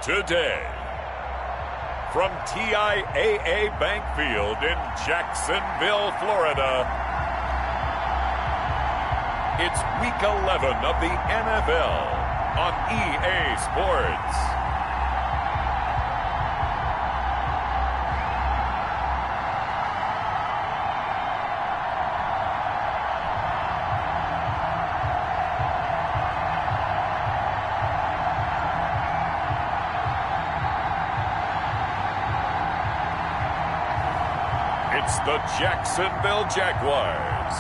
today. From TIAA Bank Field in Jacksonville, Florida, it's Week 11 of the NFL on EA Sports. It's the Jacksonville Jaguars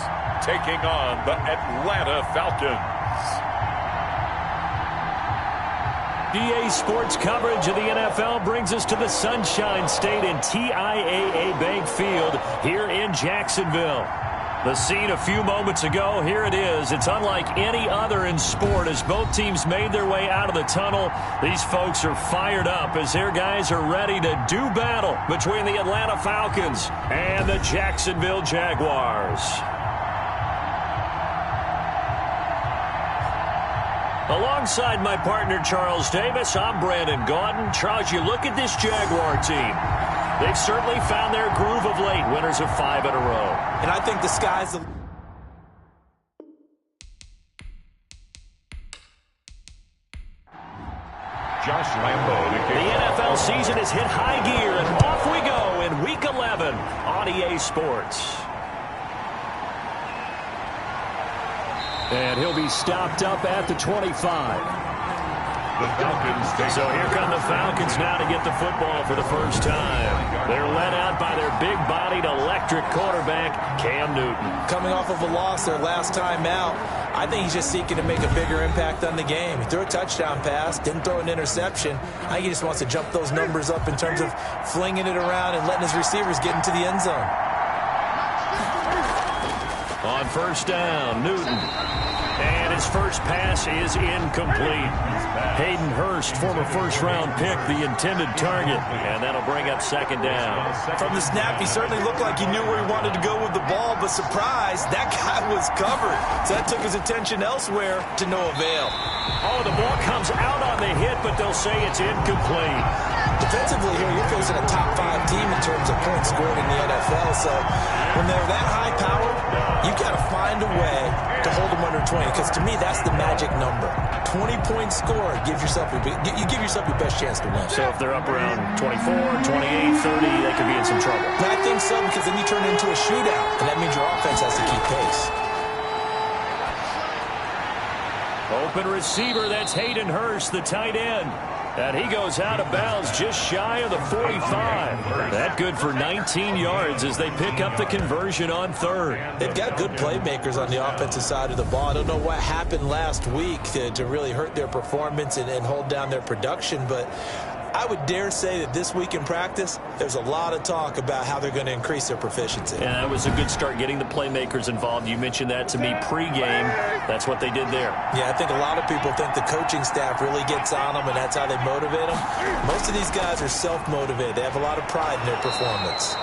taking on the Atlanta Falcons. EA Sports coverage of the NFL brings us to the Sunshine State and TIAA Bank Field here in Jacksonville. The scene a few moments ago, here it is. It's unlike any other in sport as both teams made their way out of the tunnel. These folks are fired up as their guys are ready to do battle between the Atlanta Falcons and the Jacksonville Jaguars. Alongside my partner, Charles Davis, I'm Brandon Gaudin. Charles, you look at this Jaguar team. They've certainly found their groove of late, winners of 5 in a row. And I think the sky's the... Josh Lambo. The NFL season has hit high gear, and off we go in Week 11 on EA Sports. And he'll be stopped up at the 25. The Falcons take So here come the Falcons now to get the football for the first time. They're led out by their big-bodied electric quarterback, Cam Newton. Coming off of a loss their last time out, I think he's just seeking to make a bigger impact on the game. He threw a touchdown pass, didn't throw an interception. I think he just wants to jump those numbers up in terms of flinging it around and letting his receivers get into the end zone. On first down, Newton. And his first pass is incomplete. Hayden Hurst, former first-round pick, the intended target. And that'll bring up second down. From the snap, he certainly looked like he knew where he wanted to go with the ball, but surprise, that guy was covered. So that took his attention elsewhere to no avail. Oh, the ball comes out on the hit, but they'll say it's incomplete. Defensively here, you're facing a top-5 team in terms of points scored in the NFL. So when they're that high-powered, you've got to find a way to hold them under 20, because to me, that's the magic number. 20-point score gives yourself you give yourself your best chance to win. So if they're up around 24, 28, 30, they could be in some trouble. But I think so, because then you turn it into a shootout, and that means your offense has to keep pace. Open receiver, that's Hayden Hurst, the tight end. And he goes out of bounds just shy of the 45. That good for 19 yards as they pick up the conversion on third. They've got good playmakers on the offensive side of the ball. I don't know what happened last week to really hurt their performance and hold down their production, but I would dare say that this week in practice, there's a lot of talk about how they're going to increase their proficiency. And that was a good start getting the playmakers involved. You mentioned that to me pregame. That's what they did there. Yeah, I think a lot of people think the coaching staff really gets on them, and that's how they motivate them. Most of these guys are self-motivated. They have a lot of pride in their performance.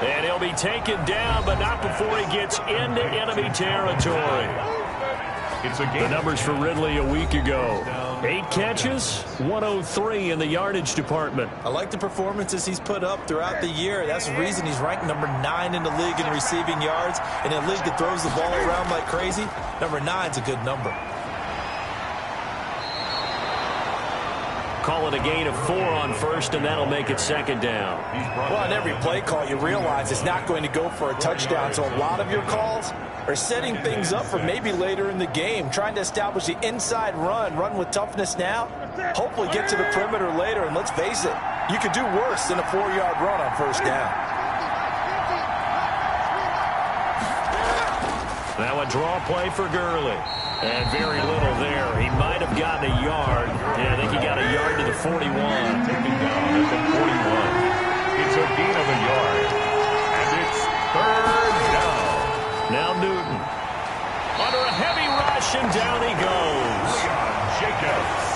And he'll be taken down, but not before he gets into enemy territory. It's a game. The numbers for Ridley a week ago. 8 catches, 103 in the yardage department. I like the performances he's put up throughout the year. That's the reason he's ranked number 9 in the league in receiving yards. In a league that throws the ball around like crazy, number 9's a good number. Call it a gain of 4 on first, and that'll make it second down. Well, on every play call, you realize it's not going to go for a touchdown, so a lot of your calls are setting things up for maybe later in the game, trying to establish the inside run with toughness now, hopefully get to the perimeter later, and let's face it, you could do worse than a 4-yard run on first down. Now a draw play for Gurley. And very little there. He might have gotten a yard. Yeah, I think he got a yard to the 41. Taken down at the 41. It's a gain of a yard. And it's third down. Now Newton. Under a heavy rush, and down he goes. Jacobs.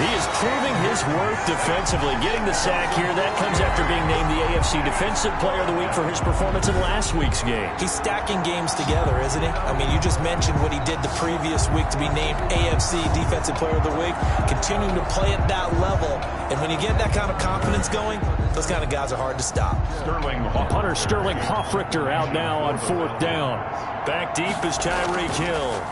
He is proving his worth defensively. Getting the sack here, that comes after being named the AFC Defensive Player of the Week for his performance in last week's game. He's stacking games together, isn't he? I mean, you just mentioned what he did the previous week to be named AFC Defensive Player of the Week, continuing to play at that level. And when you get that kind of confidence going, those kind of guys are hard to stop. Punter Sterling Hoffrichter out now on 4th down. Back deep is Tyreek Hill.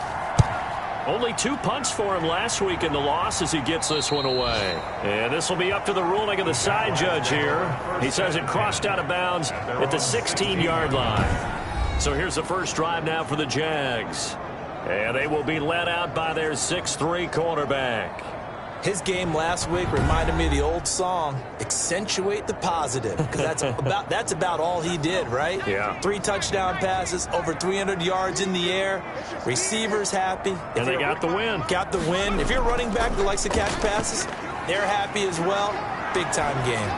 Only 2 punts for him last week in the loss as he gets this one away. And this will be up to the ruling of the side judge here. He says it crossed out of bounds at the 16-yard line. So here's the first drive now for the Jags. And they will be led out by their 6'3" quarterback. His game last week reminded me of the old song, accentuate the positive, because that's about all he did, right? Yeah. 3 touchdown passes, over 300 yards in the air, receivers happy. And they got the win. Got the win. If you're a running back that likes to catch passes, they're happy as well. Big-time game.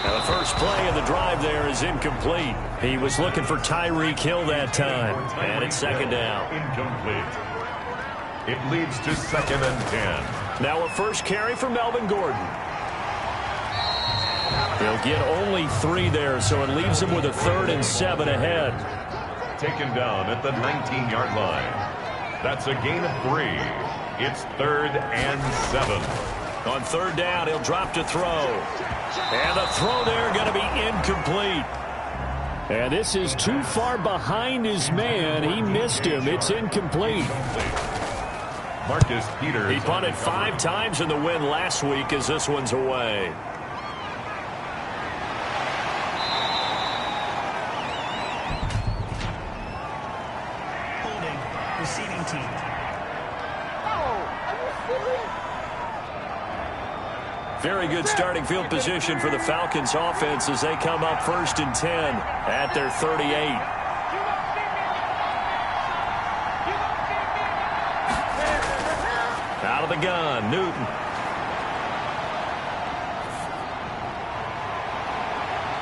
Now the first play of the drive there is incomplete. He was looking for Tyreek Hill that time, and it's 2nd down. Incomplete. It leads to 2nd and 10. Now a first carry for Melvin Gordon. He'll get only 3 there, so it leaves him with a 3rd and 7 ahead. Taken down at the 19-yard line. That's a gain of 3. It's 3rd and 7. On 3rd down, he'll drop to throw. And the throw there going to be incomplete. And this is too far behind his man. He missed him. It's incomplete. Marcus Peters. He punted 5 times in the win last week as this one's away. Holding, receiving team. Very good starting field position for the Falcons offense as they come up 1st and 10 at their 38. Out of the gun, Newton.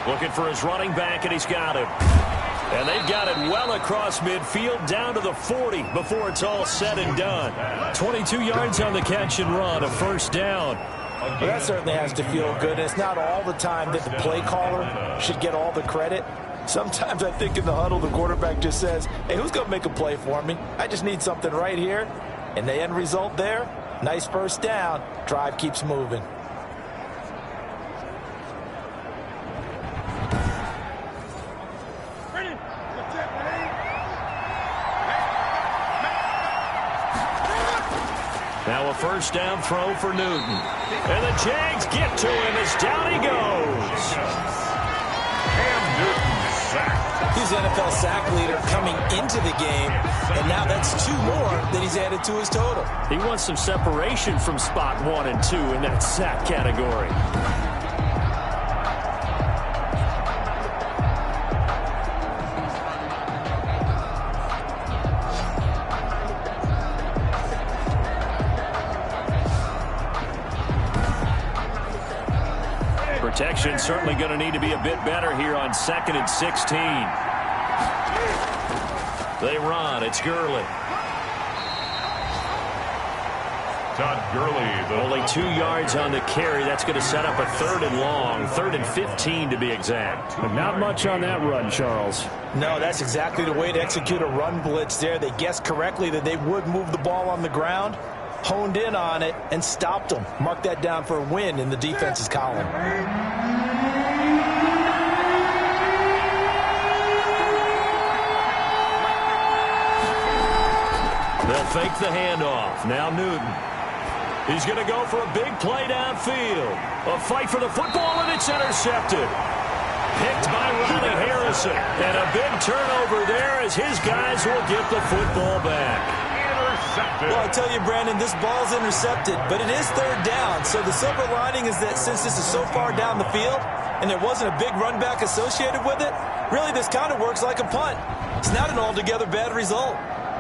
Looking for his running back, and he's got him. And they've got it well across midfield, down to the 40 before it's all said and done. 22 yards on the catch and run, a 1st down. Well, that certainly has to feel good. It's not all the time that the play caller should get all the credit. Sometimes I think in the huddle, the quarterback just says, hey, who's going to make a play for me? I just need something right here. And the end result there, nice 1st down. Drive keeps moving. Now a 1st down throw for Newton. And the Jags get to him as down he goes. Cam Newton sacked. He's NFL sack leader coming into the game, and now that's 2 more that he's added to his total. He wants some separation from spot 1 and 2 in that sack category. Protection certainly going to need to be a bit better here on 2nd and 16. They run. It's Gurley. Todd Gurley. Only 2 yards on the carry. That's going to set up a 3rd and long. 3rd and 15 to be exact. But not much on that run, Charles. No, that's exactly the way to execute a run blitz there. They guessed correctly that they would move the ball on the ground, honed in on it, and stopped them. Mark that down for a win in the defense's column. They'll fake the handoff. Now Newton. He's going to go for a big play downfield. A fight for the football, and it's intercepted. Picked by Riley Harrison. And a big turnover there as his guys will get the football back. Well, I tell you, Brandon, this ball's intercepted, but it is 3rd down. So the silver lining is that since this is so far down the field and there wasn't a big run back associated with it, really this kind of works like a punt. It's not an altogether bad result.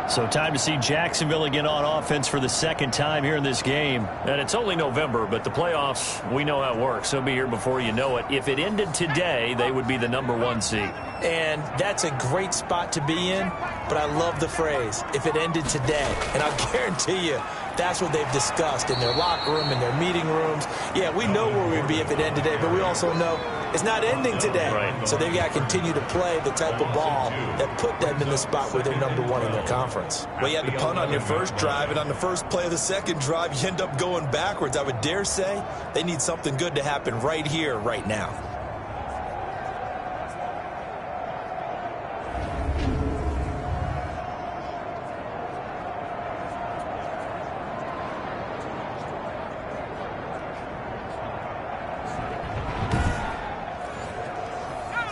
So time to see Jacksonville again on offense for the 2nd time here in this game. And it's only November, but the playoffs, we know how it works. They'll be here before you know it. If it ended today, they would be the #1 seed. And that's a great spot to be in, but I love the phrase, if it ended today. And I'll guarantee you, That's what they've discussed in their locker room, in their meeting rooms. Yeah, we know where we'd be if it ended today, but we also know it's not ending today. Right. So they've got to continue to play the type of ball that put them in the spot where they're #1 in their conference. Well, you had to punt on your first drive, and on the first play of the second drive, you end up going backwards. I would dare say they need something good to happen right here, right now.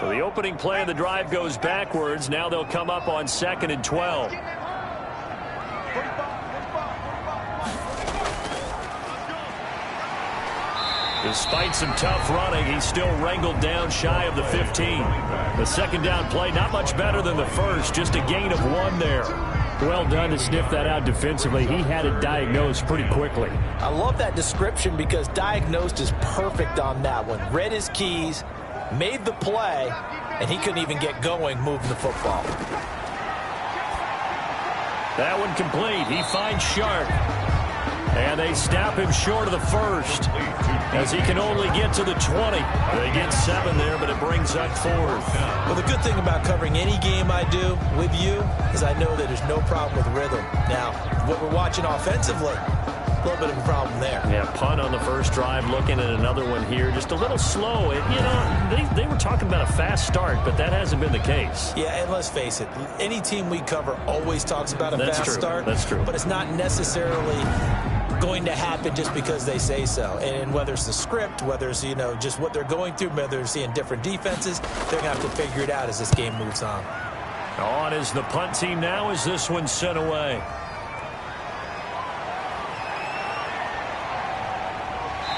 So the opening play of the drive goes backwards. Now they'll come up on 2nd and 12. Despite some tough running, he's still wrangled down shy of the 15. The second down play, not much better than the first, just a gain of 1 there. Well done to sniff that out defensively. He had it diagnosed pretty quickly. I love that description because diagnosed is perfect on that one. Read his keys, made the play, and he couldn't even get going moving the football. That one complete. He finds Sharp. And they snap him short of the first as he can only get to the 20. They get 7 there, but it brings up 4th. Well, the good thing about covering any game I do with you is I know that there's no problem with rhythm. Now, what we're watching offensively, a little bit of a problem there. Yeah, punt on the first drive, looking at another one here. Just a little slow. You know, they were talking about a fast start, but that hasn't been the case. Yeah, and let's face it, any team we cover always talks about a fast start. That's true. But it's not necessarily going to happen just because they say so. And whether it's the script, whether it's, you know, just what they're going through, whether they're seeing different defenses, they're going to have to figure it out as this game moves on. On is the punt team now as this one's sent away.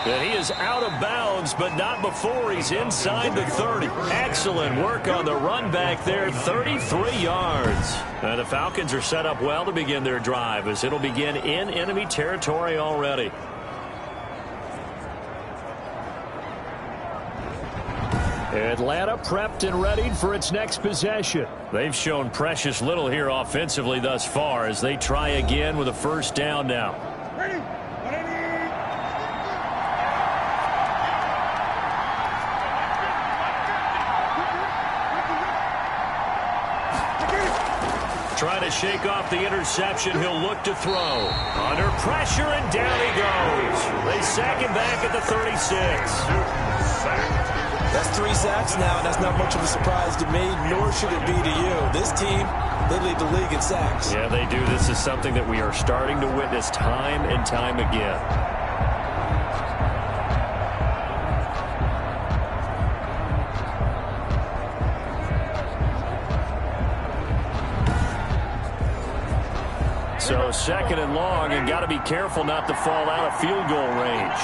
And he is out of bounds, but not before he's inside the 30. Excellent work on the run back there, 33 yards. And the Falcons are set up well to begin their drive as it'll begin in enemy territory already. Atlanta prepped and readied for its next possession. They've shown precious little here offensively thus far as they try again with a first down now. Ready? Trying to shake off the interception. He'll look to throw. Under pressure, and down he goes. They sack him back at the 36. That's 3 sacks now, and that's not much of a surprise to me, nor should it be to you. This team, they lead the league in sacks. Yeah, they do. This is something that we are starting to witness time and time again. So 2nd and long, and got to be careful not to fall out of field goal range.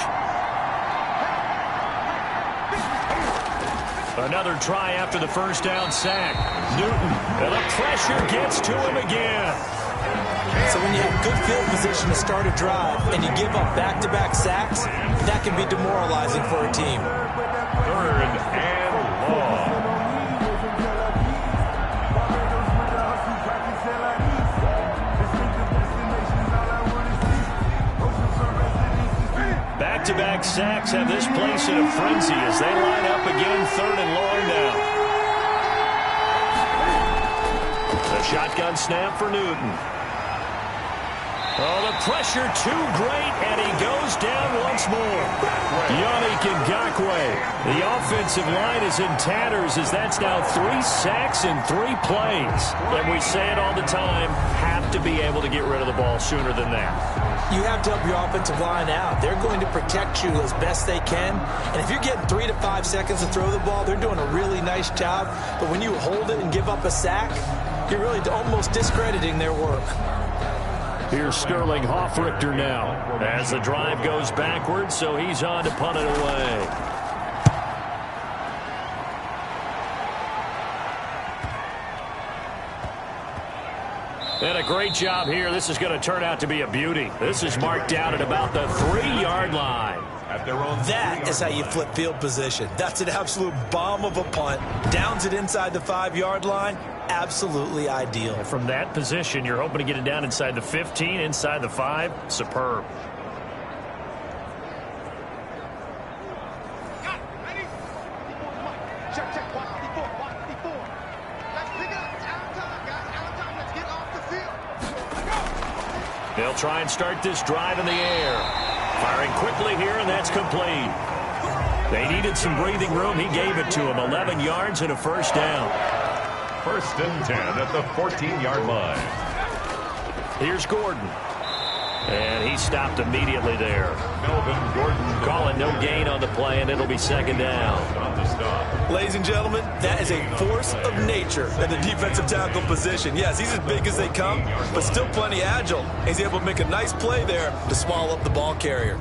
Another try after the first down sack. Newton, and the pressure gets to him again. So when you have good field position to start a drive and you give up back-to-back sacks, that can be demoralizing for a team. 3rd and long. Back-to-back sacks have this place in a frenzy as they line up again 3rd and long now. The shotgun snap for Newton. Oh, the pressure too great, and he goes down once more. Yannick Ngakoue. The offensive line is in tatters as that's now 3 sacks in 3 plays. And we say it all the time, have to be able to get rid of the ball sooner than that. You have to help your offensive line out. They're going to protect you as best they can. And if you're getting 3 to 5 seconds to throw the ball, they're doing a really nice job. But when you hold it and give up a sack, you're really almost discrediting their work. Here's Sterling Hoffrichter now as the drive goes backwards, so he's on to punt it away. And a great job here. This is going to turn out to be a beauty. This is marked out at about the 3-yard line. That is how you flip field position. That's an absolute bomb of a punt. Downs it inside the 5-yard line. absolutely ideal. From that position, you're hoping to get it down inside the 15, inside the 5. Superb. They'll try and start this drive in the air. Firing quickly here, and that's complete. They needed some breathing room. He gave it to them. 11 yards and a first down. 1st and 10 at the 14-yard line. Here's Gordon. And he stopped immediately there. Melvin Gordon. Call it no gain on the play, and it'll be 2nd down. On the stop. Ladies and gentlemen, that is a force of nature at the defensive tackle position. Yes, he's as big as they come, but still plenty agile. He's able to make a nice play there to swallow up the ball carrier.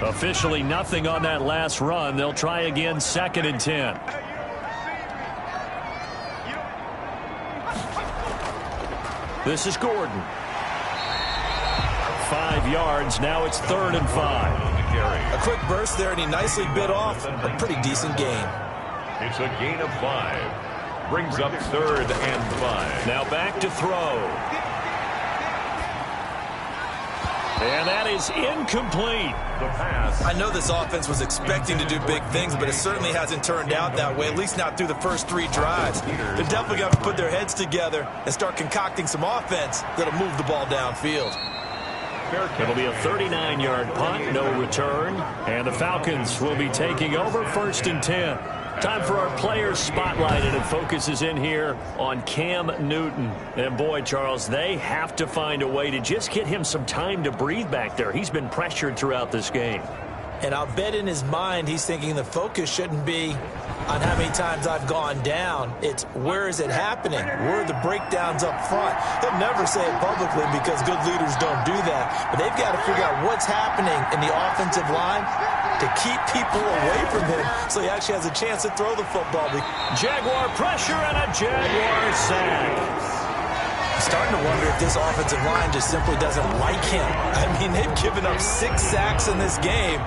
Officially nothing on that last run. They'll try again, 2nd and 10. This is Gordon. 5 yards. Now it's 3rd and 5. A quick burst there, and he nicely bit off a pretty decent gain. It's a gain of 5. Brings up 3rd and 5. Now back to throw. And that is incomplete. The pass. I know this offense was expecting to do big things, but it certainly hasn't turned out that way, at least not through the first 3 drives. They're definitely going to put their heads together and start concocting some offense that'll move the ball downfield. It'll be a 39-yard punt, no return. And the Falcons will be taking over 1st and 10. Time for our players spotlight, and it focuses in here on Cam Newton. And boy, Charles, they have to find a way to just get him some time to breathe back there. He's been pressured throughout this game. And I'll bet in his mind he's thinking the focus shouldn't be on how many times I've gone down. It's where is it happening? Where are the breakdowns up front? He'll never say it publicly because good leaders don't do that. But they've got to figure out what's happening in the offensive line to keep people away from him so he actually has a chance to throw the football. Jaguar pressure and a Jaguar sack. Starting to wonder if this offensive line just simply doesn't like him. I mean, they've given up 6 sacks in this game.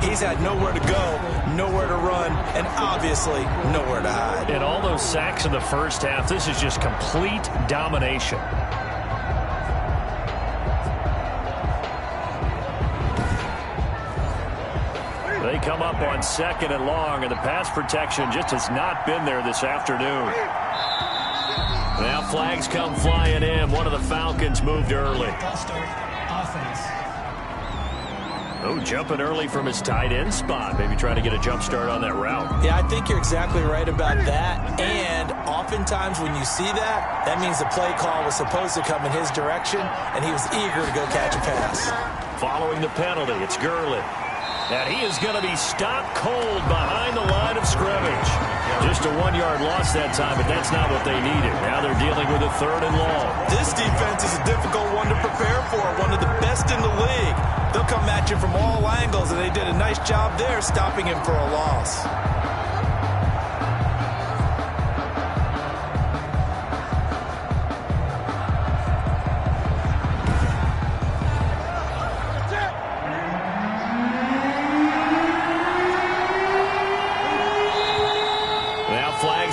He's had nowhere to go, nowhere to run, and obviously nowhere to hide. And all those sacks in the first half, this is just complete domination. They come up on 2nd and long, and the pass protection just has not been there this afternoon. Now flags come flying in. One of the Falcons moved early. Oh, jumping early from his tight end spot. Maybe trying to get a jump start on that route. Yeah, I think you're exactly right about that. And oftentimes when you see that, that means the play call was supposed to come in his direction, and he was eager to go catch a pass. Following the penalty, it's Gurley. And he is going to be stopped cold behind the line of scrimmage. Just a 1-yard loss that time, but that's not what they needed. Now they're dealing with a 3rd and long. This defense is a difficult one to prepare for, one of the best in the league. They'll come at you from all angles, and they did a nice job there stopping him for a loss.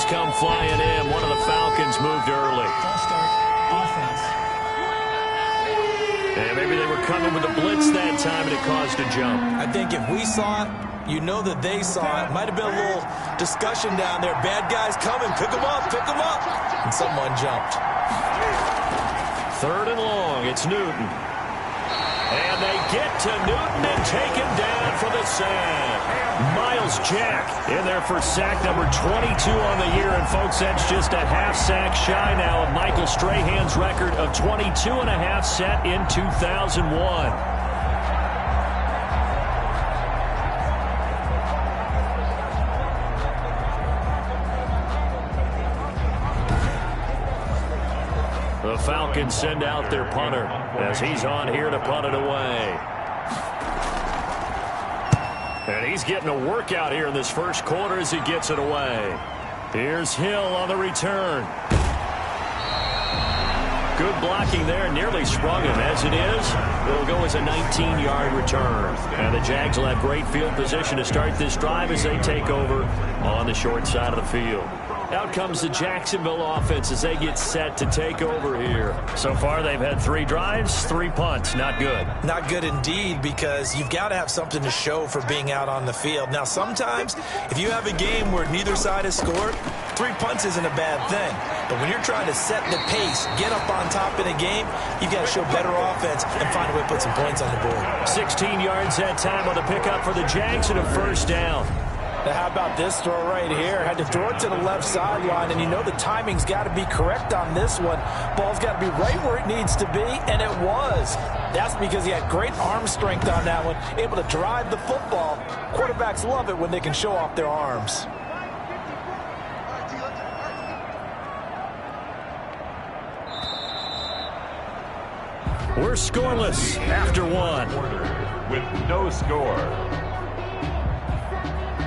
Come flying in. One of the Falcons moved early. And maybe they were coming with a blitz that time, and it caused a jump. I think if we saw it, you know that they saw it. Might have been a little discussion down there. Bad guys coming. Pick them up. Pick them up. And someone jumped. 3rd and long. It's Newton. And they get to Newton and take him down for the sack. Miles Jack in there for sack number 22 on the year. And, folks, that's just a half sack shy now of Michael Strahan's record of 22.5 set in 2001. The Falcons send out their punter as he's on here to punt it away. And he's getting a workout here in this first quarter as he gets it away. Here's Hill on the return. Good blocking there, nearly sprung him. As it is, it'll go as a 19-yard return. And the Jags will have great field position to start this drive as they take over on the short side of the field. Out comes the Jacksonville offense as they get set to take over here. So far, they've had 3 drives, 3 punts. Not good. Not good indeed, because you've got to have something to show for being out on the field. Now, sometimes, if you have a game where neither side has scored, 3 punts isn't a bad thing. But when you're trying to set the pace, get up on top in a game, you've got to show better offense and find a way to put some points on the board. 16 yards that time on the pickup for the Jags and a first down. Now, how about this throw right here? Had to throw it to the left sideline, and you know the timing's got to be correct on this one. Ball's got to be right where it needs to be, and it was. That's because he had great arm strength on that one, able to drive the football. Quarterbacks love it when they can show off their arms. We're scoreless after 1. With no score.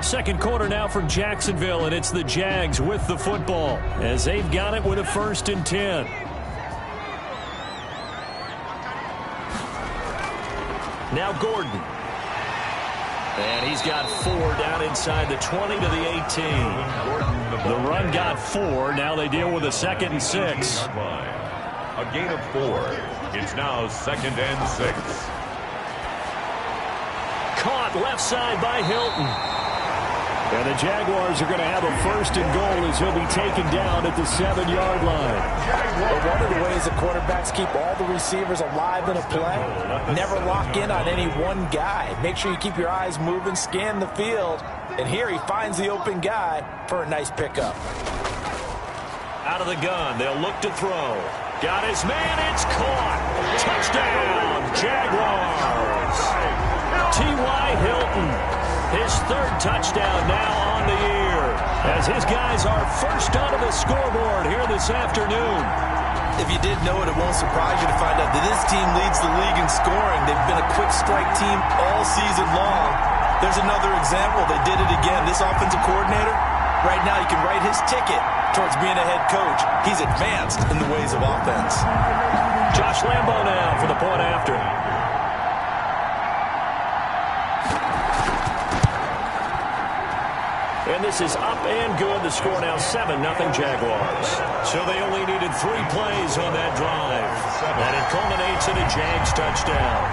Second quarter now for Jacksonville, and it's the Jags with the football as they've got it with a 1st and 10. Now Gordon. And he's got 4 down inside the 20 to the 18. The run got 4. Now they deal with a 2nd and 6. A gain of 4. It's now 2nd and 6. Caught left side by Hilton. And the Jaguars are going to have a 1st and goal as he'll be taken down at the 7-yard line. But one of the ways the quarterbacks keep all the receivers alive in a play, never lock in on any one guy. Make sure you keep your eyes moving, scan the field. And here he finds the open guy for a nice pickup. Out of the gun, they'll look to throw. Got his man, it's caught. Touchdown, Jaguars. T.Y. Hilton. His 3rd touchdown now on the year as his guys are first onto the scoreboard here this afternoon. If you didn't know it, it won't surprise you to find out that this team leads the league in scoring. They've been a quick strike team all season long. There's another example. They did it again. This offensive coordinator, right now you can write his ticket towards being a head coach. He's advanced in the ways of offense. Josh Lambo now for the point after. And this is up and good. The score now 7-0 Jaguars. So they only needed 3 plays on that drive. And it culminates in a Jags touchdown.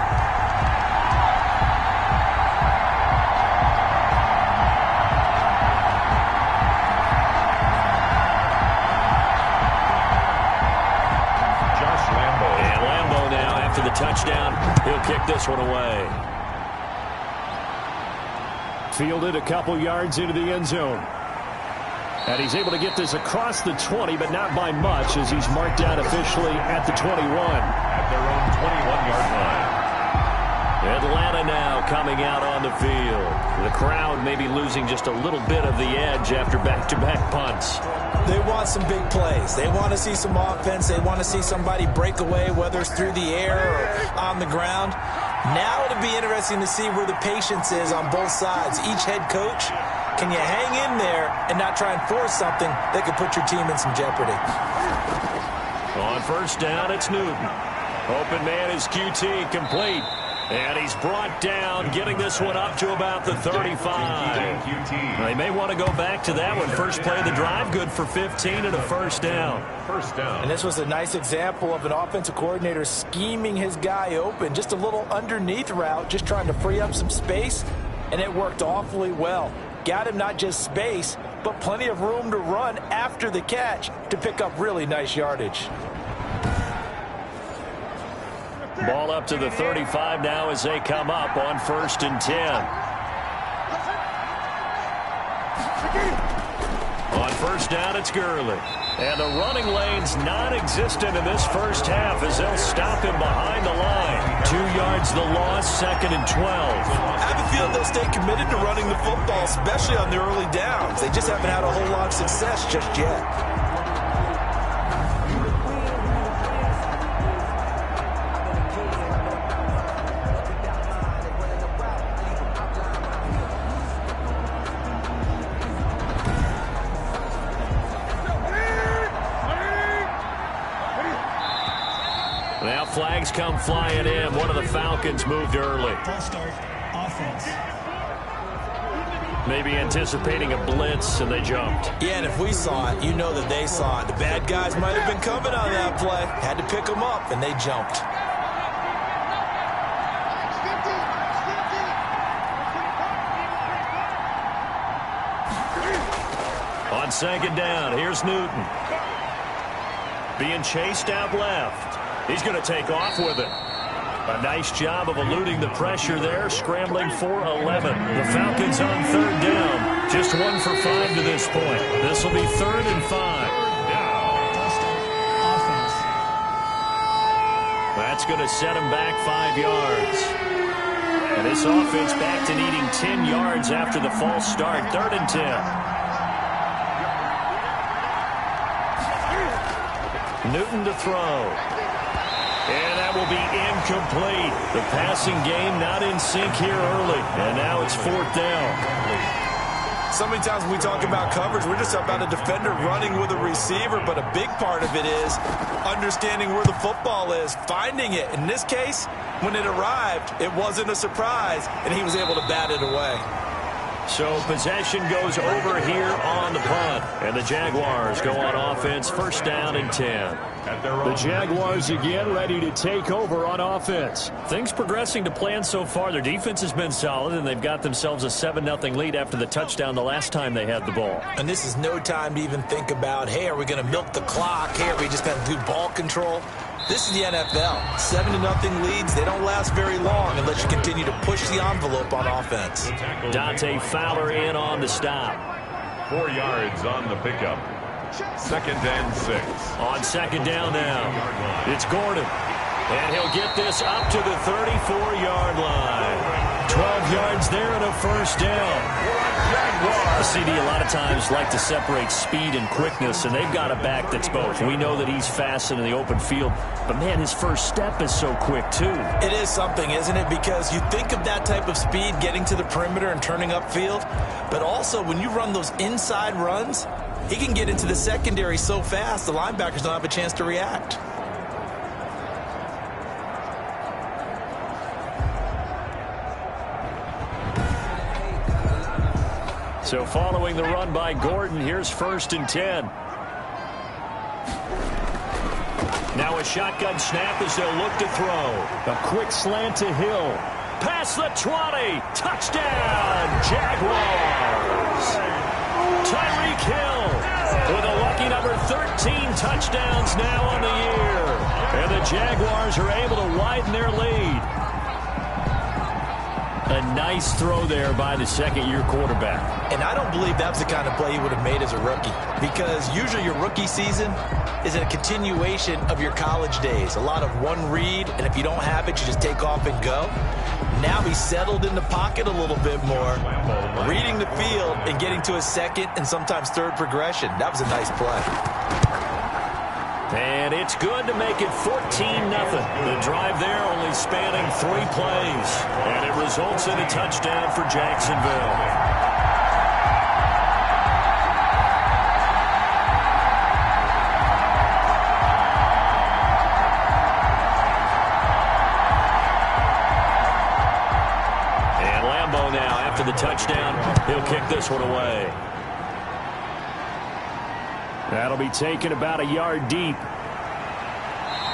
Josh Lambo. And Lambo now after the touchdown. He'll kick this one away. Fielded a couple yards into the end zone. And he's able to get this across the 20, but not by much as he's marked out officially at the 21. At their own 21-yard line. Atlanta now coming out on the field. The crowd maybe losing just a little bit of the edge after back-to-back punts. They want some big plays. They want to see some offense. They want to see somebody break away, whether it's through the air or on the ground. Now it'll be interesting to see where the patience is on both sides. Each head coach, can you hang in there and not try and force something that could put your team in some jeopardy? On 1st down, it's Newton. Open man is QT, complete. And he's brought down, getting this one up to about the 35. They may want to go back to that one. First play of the drive, good for 15 and a 1st down. And this was a nice example of an offensive coordinator scheming his guy open. Just a little underneath route, just trying to free up some space, and it worked awfully well. Got him not just space, but plenty of room to run after the catch to pick up really nice yardage. Ball up to the 35 now as they come up on 1st and 10. On 1st down, it's Gurley. And the running lane's non-existent in this first half as they'll stop him behind the line. 2 yards the loss, 2nd and 12. I have a feeling they'll stay committed to running the football, especially on the early downs. They just haven't had a whole lot of success just yet. Now flags come flying in. One of the Falcons moved early. Full start, offense. Maybe anticipating a blitz, and they jumped. Yeah, and if we saw it, you know that they saw it. The bad guys might have been coming on that play. Had to pick them up, and they jumped. On second down, here's Newton. Being chased out left. He's going to take off with it. A nice job of eluding the pressure there, scrambling for 11. The Falcons on third down. Just 1 for 5 to this point. This will be 3rd and 5. That's going to set him back 5 yards. And this offense back to needing 10 yards after the false start. 3rd and 10. Newton to throw. And that will be incomplete. The passing game not in sync here early. And now it's 4th down. So many times when we talk about coverage, we're just about a defender running with a receiver, but a big part of it is understanding where the football is, finding it. In this case, when it arrived, it wasn't a surprise, and he was able to bat it away. So possession goes over here on the punt. And the Jaguars go on offense, 1st down and 10. The Jaguars again ready to take over on offense. Things progressing to plan so far. Their defense has been solid, and they've got themselves a 7-0 lead after the touchdown the last time they had the ball. And this is no time to even think about, hey, are we going to milk the clock? Hey, are we just going to do ball control? This is the NFL. 7-0 leads, they don't last very long unless you continue to push the envelope on offense. Dante Fowler in on the stop. 4 yards on the pickup. 2nd and 6. On 2nd down now, it's Gordon. And he'll get this up to the 34-yard line. 12 yards there and a 1st down. The CD a lot of times like to separate speed and quickness, and they've got a back that's both. We know that he's fast in the open field, but, man, his first step is so quick, too. It is something, isn't it? Because you think of that type of speed getting to the perimeter and turning upfield, but also when you run those inside runs, he can get into the secondary so fast the linebackers don't have a chance to react. So following the run by Gordon, here's 1st and 10. Now a shotgun snap as they'll look to throw. A quick slant to Hill. Past the 20. Touchdown, Jaguars. Tyreek Hill with a lucky number 13 touchdowns now on the year. And the Jaguars are able to widen their lead. A nice throw there by the 2nd-year quarterback. And I don't believe that's the kind of play he would have made as a rookie, because usually your rookie season is a continuation of your college days. A lot of one read, and if you don't have it, you just take off and go. Now he's settled in the pocket a little bit more, reading the field and getting to a 2nd and sometimes 3rd progression. That was a nice play. And it's good to make it 14-0. The drive there only spanning 3 plays. And it results in a touchdown for Jacksonville. And Lambeau now, after the touchdown, he'll kick this one away. That'll be taken about a yard deep.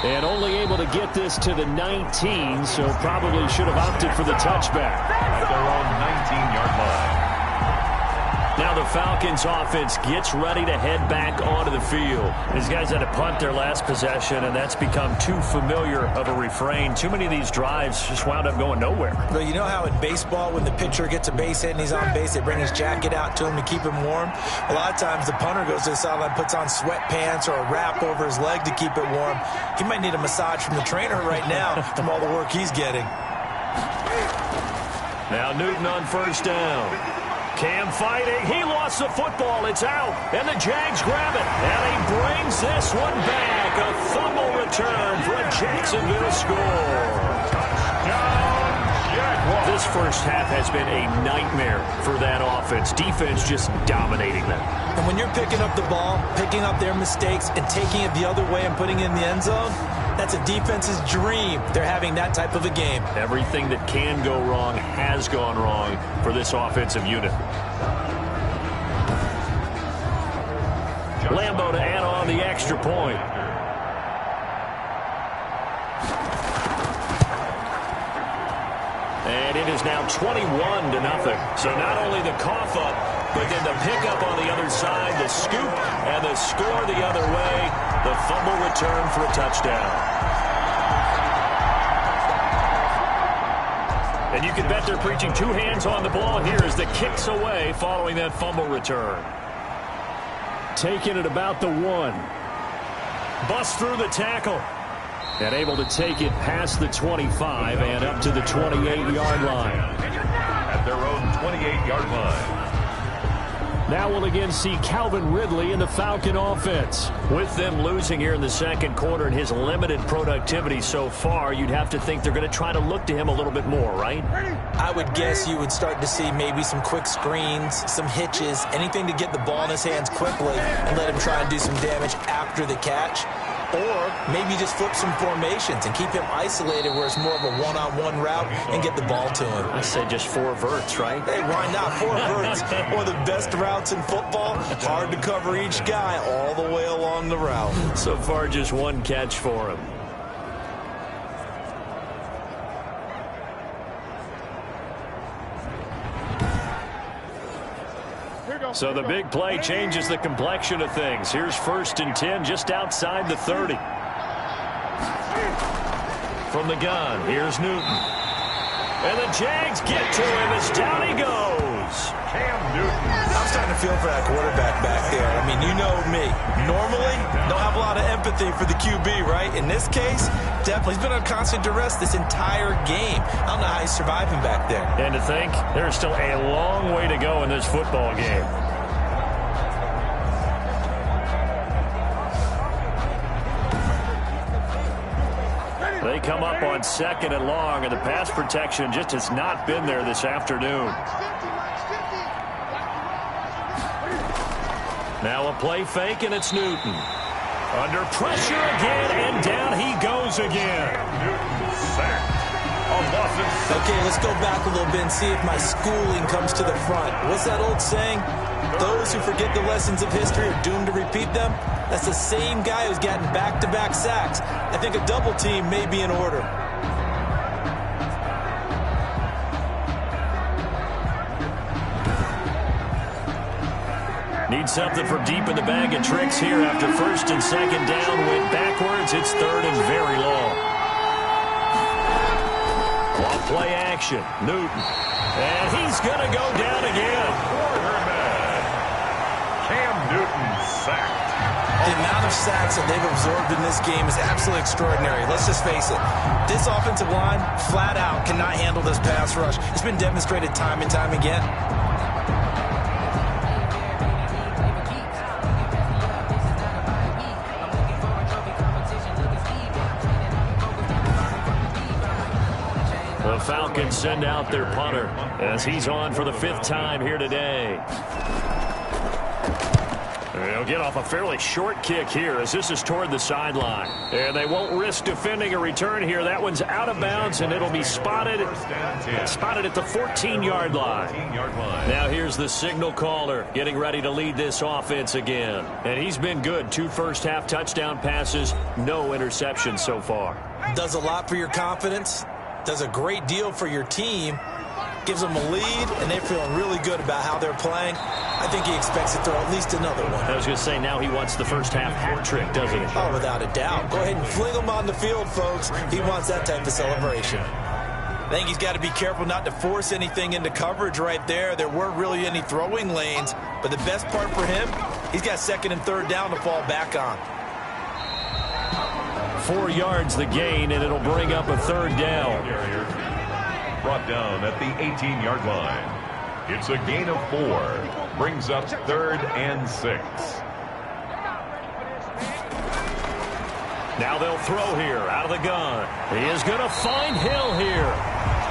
And only able to get this to the 19, so probably should have opted for the touchback. At their own 19-yard line. Now the Falcons offense gets ready to head back onto the field. These guys had to punt their last possession, and that's become too familiar of a refrain. Too many of these drives just wound up going nowhere. But you know how in baseball, when the pitcher gets a base hit and he's on base, they bring his jacket out to him to keep him warm? A lot of times the punter goes to the sideline, puts on sweatpants or a wrap over his leg to keep it warm. He might need a massage from the trainer right now from all the work he's getting. Now Newton on 1st down. Cam fighting. He lost the football. It's out. And the Jags grab it. And he brings this one back. A fumble return for a Jacksonville score. This first half has been a nightmare for that offense. Defense just dominating them. And when you're picking up the ball, picking up their mistakes, and taking it the other way and putting it in the end zone, That's a defense's dream. They're having that type of a game. Everything that can go wrong has gone wrong for this offensive unit. Lambo to add on the extra point. And it is now 21-0. So not only the cough up, but then the pickup on the other side, the scoop, and the score the other way. The fumble return for a touchdown. And you can bet they're preaching two hands on the ball here as the kicks away following that fumble return. Taking it about the 1. Bust through the tackle. And able to take it past the 25 and up to the 28-yard line. At their own 28-yard line. Now we'll again see Calvin Ridley in the Falcon offense. With them losing here in the second quarter and his limited productivity so far, you'd have to think they're going to try to look to him a little bit more, right? I would guess you would start to see maybe some quick screens, some hitches, anything to get the ball in his hands quickly and let him try and do some damage after the catch. Or maybe just flip some formations and keep him isolated where it's more of a one-on-one route and get the ball to him. I say just 4 verts, right? Hey, why not? 4 verts. One of the best routes in football. Hard to cover each guy all the way along the route. So far, just 1 catch for him. So the big play changes the complexion of things. Here's 1st and 10 just outside the 30. From the gun, here's Newton. And the Jags get to him as down he goes. Cam Newton. I'm starting to feel for that quarterback back there. I mean, you know me. Normally, don't have a lot of empathy for the QB, right? In this case, definitely. He's been on constant duress this entire game. I don't know how he's surviving back there. And to think, there's still a long way to go in this football game. They come up on 2nd and long, and the pass protection just has not been there this afternoon. Now a play fake, and it's Newton. Under pressure again, and down he goes again. Newton sacked. Okay, let's go back a little bit and see if my schooling comes to the front. What's that old saying? Those who forget the lessons of history are doomed to repeat them. That's the same guy who's gotten back-to-back sacks. I think a double team may be in order. Need something from deep in the bag of tricks here after 1st and 2nd down. Went backwards. It's 3rd and very long. Long play action. Newton. And he's going to go down again. Cam Newton sacked. The amount of sacks that they've absorbed in this game is absolutely extraordinary. Let's just face it. This offensive line, flat out, cannot handle this pass rush. It's been demonstrated time and time again. The Falcons send out their punter as he's on for the 5th time here today. They'll get off a fairly short kick here as this is toward the sideline. And they won't risk defending a return here. That one's out of bounds, and it'll be spotted at the 14-yard line. Now here's the signal caller getting ready to lead this offense again. And he's been good. 2 first-half touchdown passes, no interceptions so far. Does a lot for your confidence. Does a great deal for your team. Gives them a lead, and they're feeling really good about how they're playing. I think he expects to throw at least another one. I was going to say, now he wants the first-half hat trick, doesn't he? Oh, without a doubt. Go ahead and fling him on the field, folks. He wants that type of celebration. I think he's got to be careful not to force anything into coverage right there. There weren't really any throwing lanes, but the best part for him, he's got 2nd and 3rd down to fall back on. 4 yards the gain, and it'll bring up a 3rd down. Brought down at the 18-yard line. It's a gain of 4. Brings up 3rd and 6. Now they'll throw here out of the gun. He is going to find Hill here.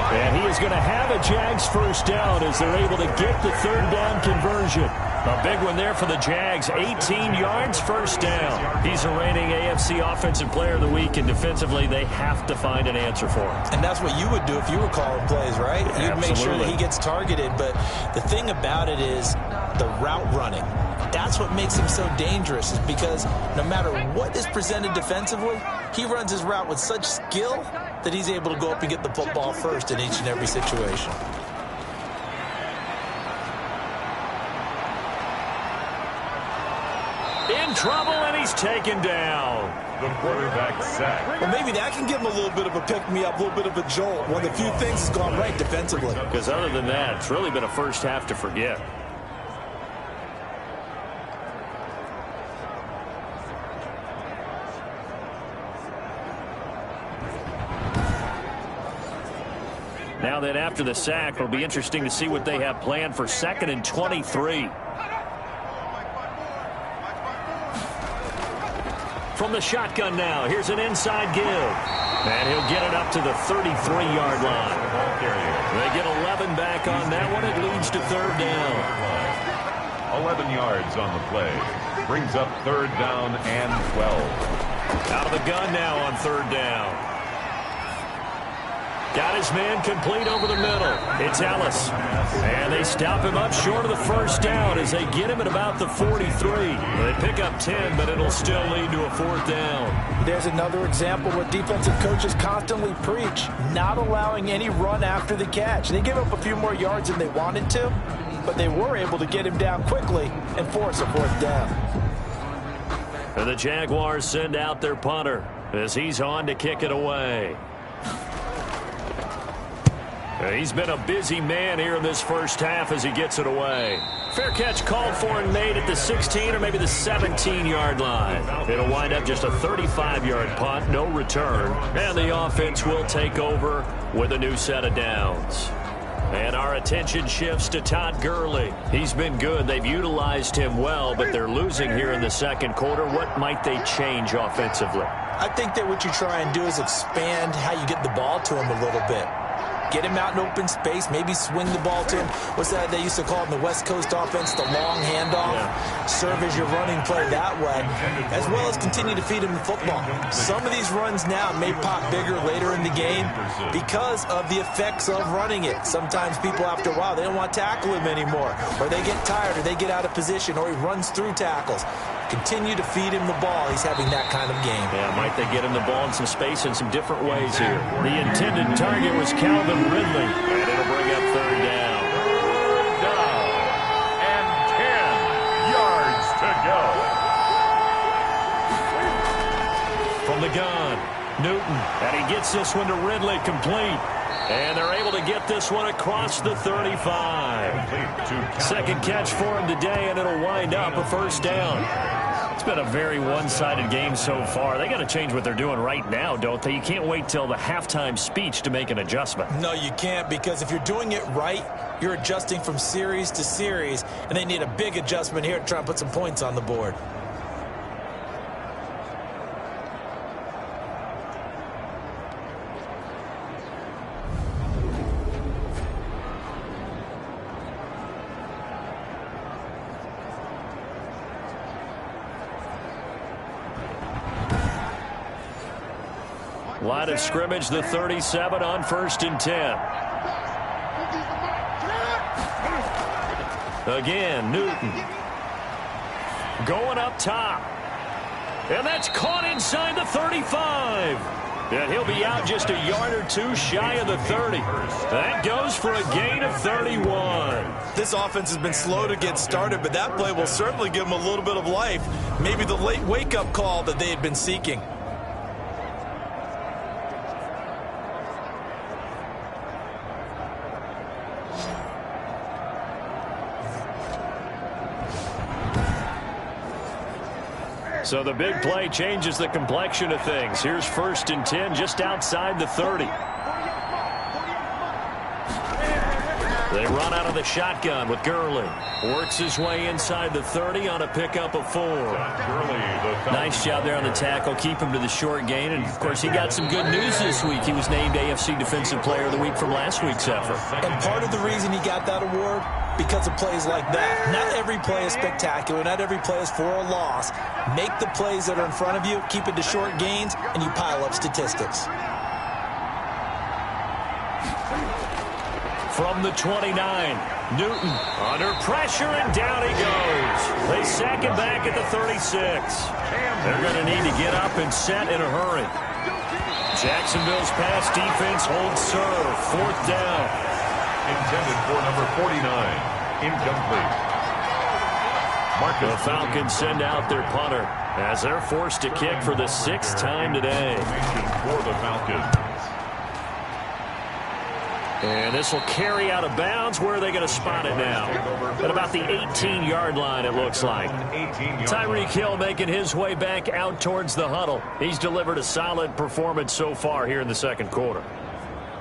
And he is going to have a Jags first down as they're able to get the third down conversion. A big one there for the Jags. 18 yards, first down. He's a reigning AFC Offensive Player of the Week, and defensively they have to find an answer for him. And that's what you would do if you were calling plays, right? You'd Absolutely. make sure that he gets targeted. But the thing about it is the route running. That's what makes him so dangerous, is because no matter what is presented defensively, he runs his route with such skill that he's able to go up and get the football first in each and every situation. In trouble, and he's taken down. The quarterback sack. Well, maybe that can give him a little bit of a pick-me-up, a little bit of a jolt. One of the few things has gone right defensively. Because other than that, it's really been a first half to forget. Now then, after the sack, it'll be interesting to see what they have planned for 2nd and 23. From the shotgun now, here's an inside give. And he'll get it up to the 33-yard line. They get 11 back on that one. It leads to third down. 11 yards on the play. Brings up third down and 12. Out of the gun now on third down. Got his man complete over the middle. It's Ellis. And they stop him up short of the first down as they get him at about the 43. They pick up 10, but it'll still lead to a fourth down. There's another example where defensive coaches constantly preach, not allowing any run after the catch. They give up a few more yards than they wanted to, but they were able to get him down quickly and force a fourth down. And the Jaguars send out their punter as he's on to kick it away. He's been a busy man here in this first half as he gets it away. Fair catch called for and made at the 16 or maybe the 17-yard line. It'll wind up just a 35-yard punt, no return. And the offense will take over with a new set of downs. And our attention shifts to Todd Gurley. He's been good. They've utilized him well, but they're losing here in the second quarter. What might they change offensively? I think that what you try and do is expand how you get the ball to him a little bit. Get him out in open space, maybe swing the ball to him. What's that they used to call in the West Coast offense, the long handoff? Yeah. Serve as your running play that way, as well as continue to feed him the football. Some of these runs now may pop bigger later in the game because of the effects of running it. Sometimes people, after a while, they don't want to tackle him anymore, or they get tired, or they get out of position, or he runs through tackles. Continue to feed him the ball. He's having that kind of game. Yeah, might they get him the ball in some space in some different ways here. The intended target was Calvin Ridley, and it'll bring up third down. Third down and 10 yards to go. From the gun, Newton, and he gets this one to Ridley complete. And they're able to get this one across the 35. Second catch for him today, and it'll wind up a first down. It's been a very one-sided game so far. They got to change what they're doing right now, don't they? You can't wait till the halftime speech to make an adjustment. No, you can't, because if you're doing it right, you're adjusting from series to series, and they need a big adjustment here to try and put some points on the board. Line of scrimmage, the 37 on 1st and 10. Again, Newton. Going up top. And that's caught inside the 35. And he'll be out just a yard or two shy of the 30. That goes for a gain of 31. This offense has been slow to get started, but that play will certainly give them a little bit of life. Maybe the late wake-up call that they had been seeking. So the big play changes the complexion of things. Here's 1st and 10 just outside the 30. They run out of the shotgun with Gurley. Works his way inside the 30 on a pickup of 4. Nice job there on the tackle. Keep him to the short gain. And, of course, he got some good news this week. He was named AFC Defensive Player of the Week from last week's effort. And part of the reason he got that award, because of plays like that. Not every play is spectacular. Not every play is for a loss. Make the plays that are in front of you, keep it to short gains, and you pile up statistics. From the 29, Newton under pressure, and down he goes. They sack him back at the 36. They're going to need to get up and set in a hurry. Jacksonville's pass defense holds serve. 4th down. Intended for number 49. Incomplete. The Falcons send out their punter as they're forced to kick for the 6th time today. For the Falcons. And this will carry out of bounds. Where are they going to spot it now? At about the 18-yard line, it looks like. Tyreek Hill making his way back out towards the huddle. He's delivered a solid performance so far here in the second quarter.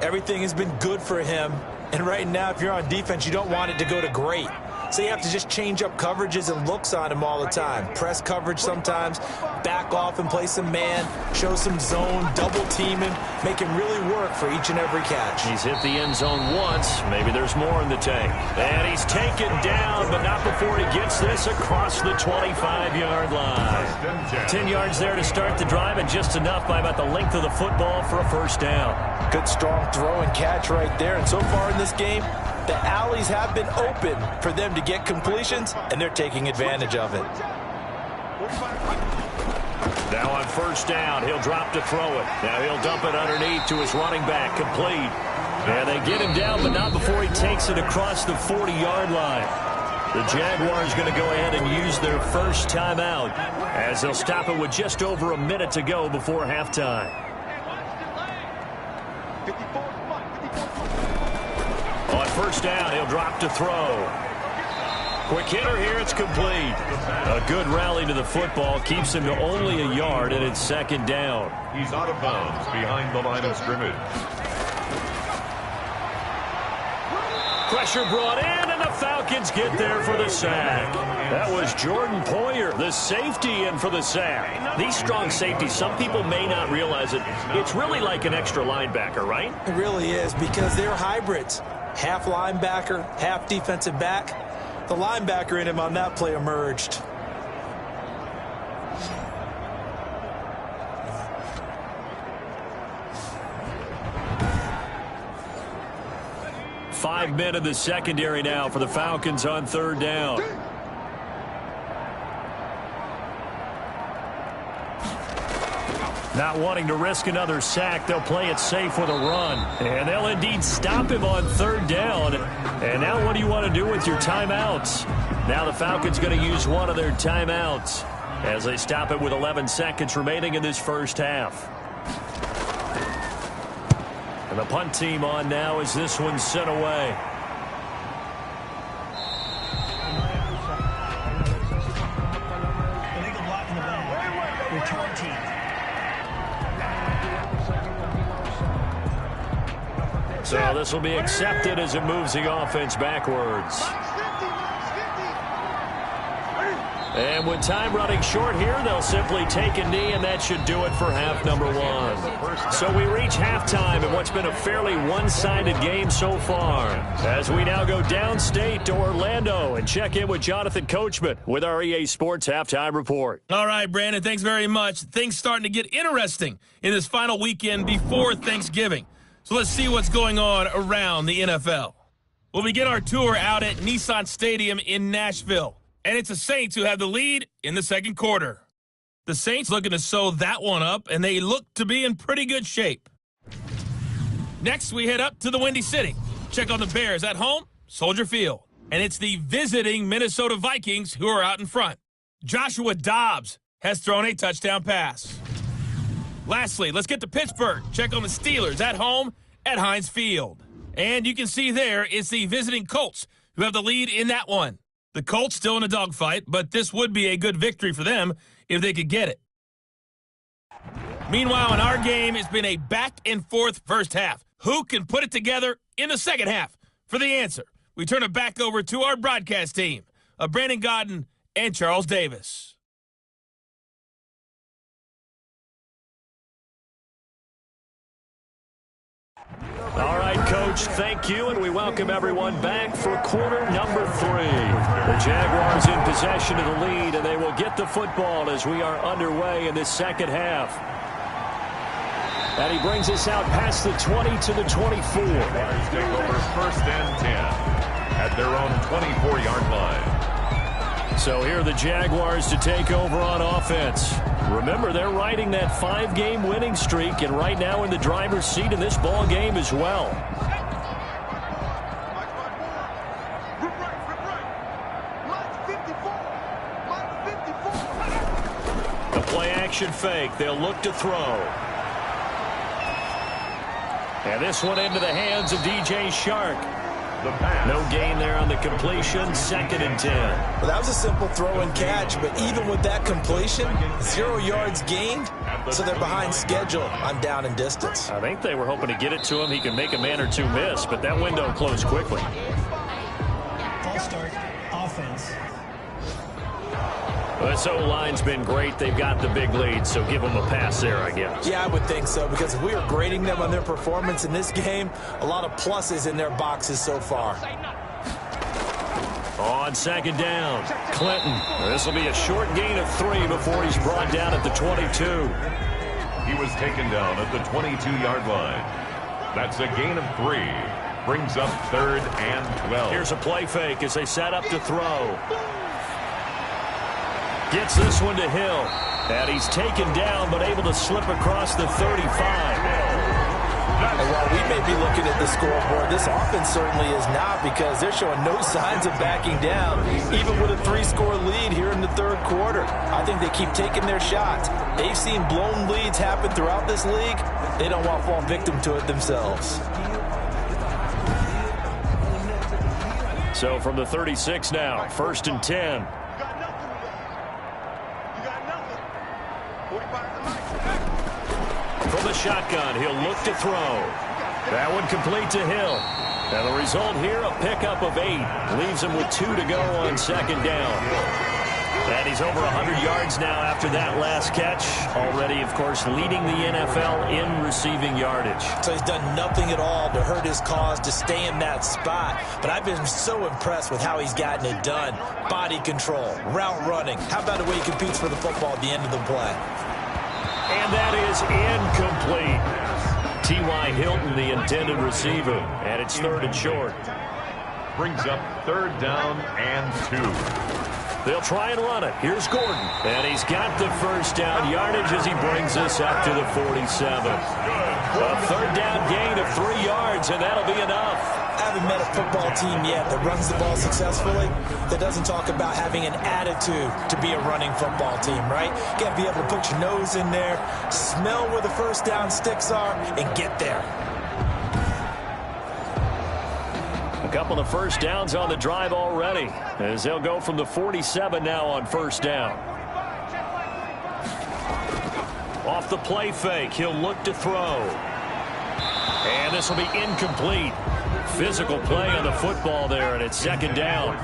Everything has been good for him. And right now, if you're on defense, you don't want it to go to great. So you have to just change up coverages and looks on him all the time. Press coverage sometimes, back off and play some man, show some zone, double team him, make him really work for each and every catch. He's hit the end zone once. Maybe there's more in the tank. And he's taken down, but not before he gets this across the 25-yard line. 10 yards there to start the drive, and just enough by about the length of the football for a 1st down. Good strong throw and catch right there. And so far in this game, the alleys have been open for them to get completions, and they're taking advantage of it. Now on 1st down, he'll drop to throw it. Now he'll dump it underneath to his running back, complete. And they get him down, but not before he takes it across the 40-yard line. The Jaguars going to go ahead and use their first timeout as they'll stop it with just over a minute to go before halftime. On 1st down, he'll drop to throw. Quick hitter here, it's complete. A good rally to the football keeps him to only a yard, and it's 2nd down. He's out of bounds behind the line of scrimmage. Pressure brought in, and the Falcons get there for the sack. That was Jordan Poyer, the safety, in for the sack. These strong safeties, some people may not realize it. It's really like an extra linebacker, right? It really is, because they're hybrids. Half linebacker, half defensive back. The linebacker in him on that play emerged. Five men in the secondary now for the Falcons on 3rd down. Not wanting to risk another sack, they'll play it safe with a run. And they'll indeed stop him on 3rd down. And now what do you want to do with your timeouts? Now the Falcons going to use one of their timeouts as they stop it with 11 seconds remaining in this first half. And the punt team on now as this one's sent away. So this will be accepted as it moves the offense backwards. And with time running short here, they'll simply take a knee, and that should do it for half number 1. So we reach halftime in what's been a fairly one-sided game so far, as we now go downstate to Orlando and check in with Jonathan Coachman with our EA Sports Halftime Report. All right, Brandon, thanks very much. Things starting to get interesting in this final weekend before Thanksgiving. So let's see what's going on around the NFL. Well, we get our tour out at Nissan Stadium in Nashville. And it's the Saints who have the lead in the second quarter. The Saints looking to sew that one up, and they look to be in pretty good shape. Next, we head up to the Windy City. Check on the Bears at home, Soldier Field. And it's the visiting Minnesota Vikings who are out in front. Joshua Dobbs has thrown a touchdown pass. Lastly, let's get to Pittsburgh. Check on the Steelers at home at Heinz Field. And you can see there it's the visiting Colts who have the lead in that one. The Colts still in a dogfight, but this would be a good victory for them if they could get it. Meanwhile, in our game, it's been a back-and-forth first half. Who can put it together in the second half? For the answer, we turn it back over to our broadcast team of Brandon Godden and Charles Davis. All right, Coach, thank you, and we welcome everyone back for quarter number 3. The Jaguars in possession of the lead, and they will get the football as we are underway in this second half. And he brings us out past the 20 to the 24. Jaguars take over first and 10 at their own 24-yard line. So here are the Jaguars to take over on offense. Remember, they're riding that 5-game winning streak, and right now in the driver's seat in this ball game as well. The play-action fake. They'll look to throw. And this one into the hands of DJ Shark. No gain there on the completion, 2nd and 10. Well, that was a simple throw and catch, but even with that completion, 0 yards gained, so they're behind schedule on down and distance. I think they were hoping to get it to him. He can make a man or two miss, but that window closed quickly. False start, offense. Well, this O-line's been great. They've got the big lead, so give them a pass there, I guess. Yeah, I would think so, because if we are grading them on their performance in this game, a lot of pluses in their boxes so far. On 2nd down, Clinton. This will be a short gain of 3 before he's brought down at the 22. He was taken down at the 22-yard line. That's a gain of 3. Brings up 3rd and 12. Here's a play fake as they set up to throw. Gets this one to Hill. And he's taken down, but able to slip across the 35. And while we may be looking at the scoreboard, this offense certainly is not, because they're showing no signs of backing down, even with a 3-score lead here in the 3rd quarter. I think they keep taking their shots. They've seen blown leads happen throughout this league. They don't want to fall victim to it themselves. So from the 36 now, 1st and 10. From the shotgun, he'll look to throw. That one complete to Hill. And the result here, a pickup of 8. Leaves him with 2 to go on 2nd down. And he's over 100 yards now after that last catch. Already, of course, leading the NFL in receiving yardage. So he's done nothing at all to hurt his cause, to stay in that spot. But I've been so impressed with how he's gotten it done. Body control, route running. How about the way he competes for the football at the end of the play? And that is incomplete. T.Y. Hilton, the intended receiver. And it's 3rd and short. Brings up 3rd down and 2. They'll try and run it. Here's Gordon. And he's got the 1st down yardage as he brings us up to the 47. A 3rd down gain of 3 yards, and that'll be enough. I haven't met a football team yet that runs the ball successfully that doesn't talk about having an attitude to be a running football team, right? You got to be able to put your nose in there, smell where the 1st down sticks are, and get there. A couple of 1st downs on the drive already, as they'll go from the 47 now on 1st down. Off the play fake, he'll look to throw. And this will be incomplete. Physical play on the football there, and it's 2nd down.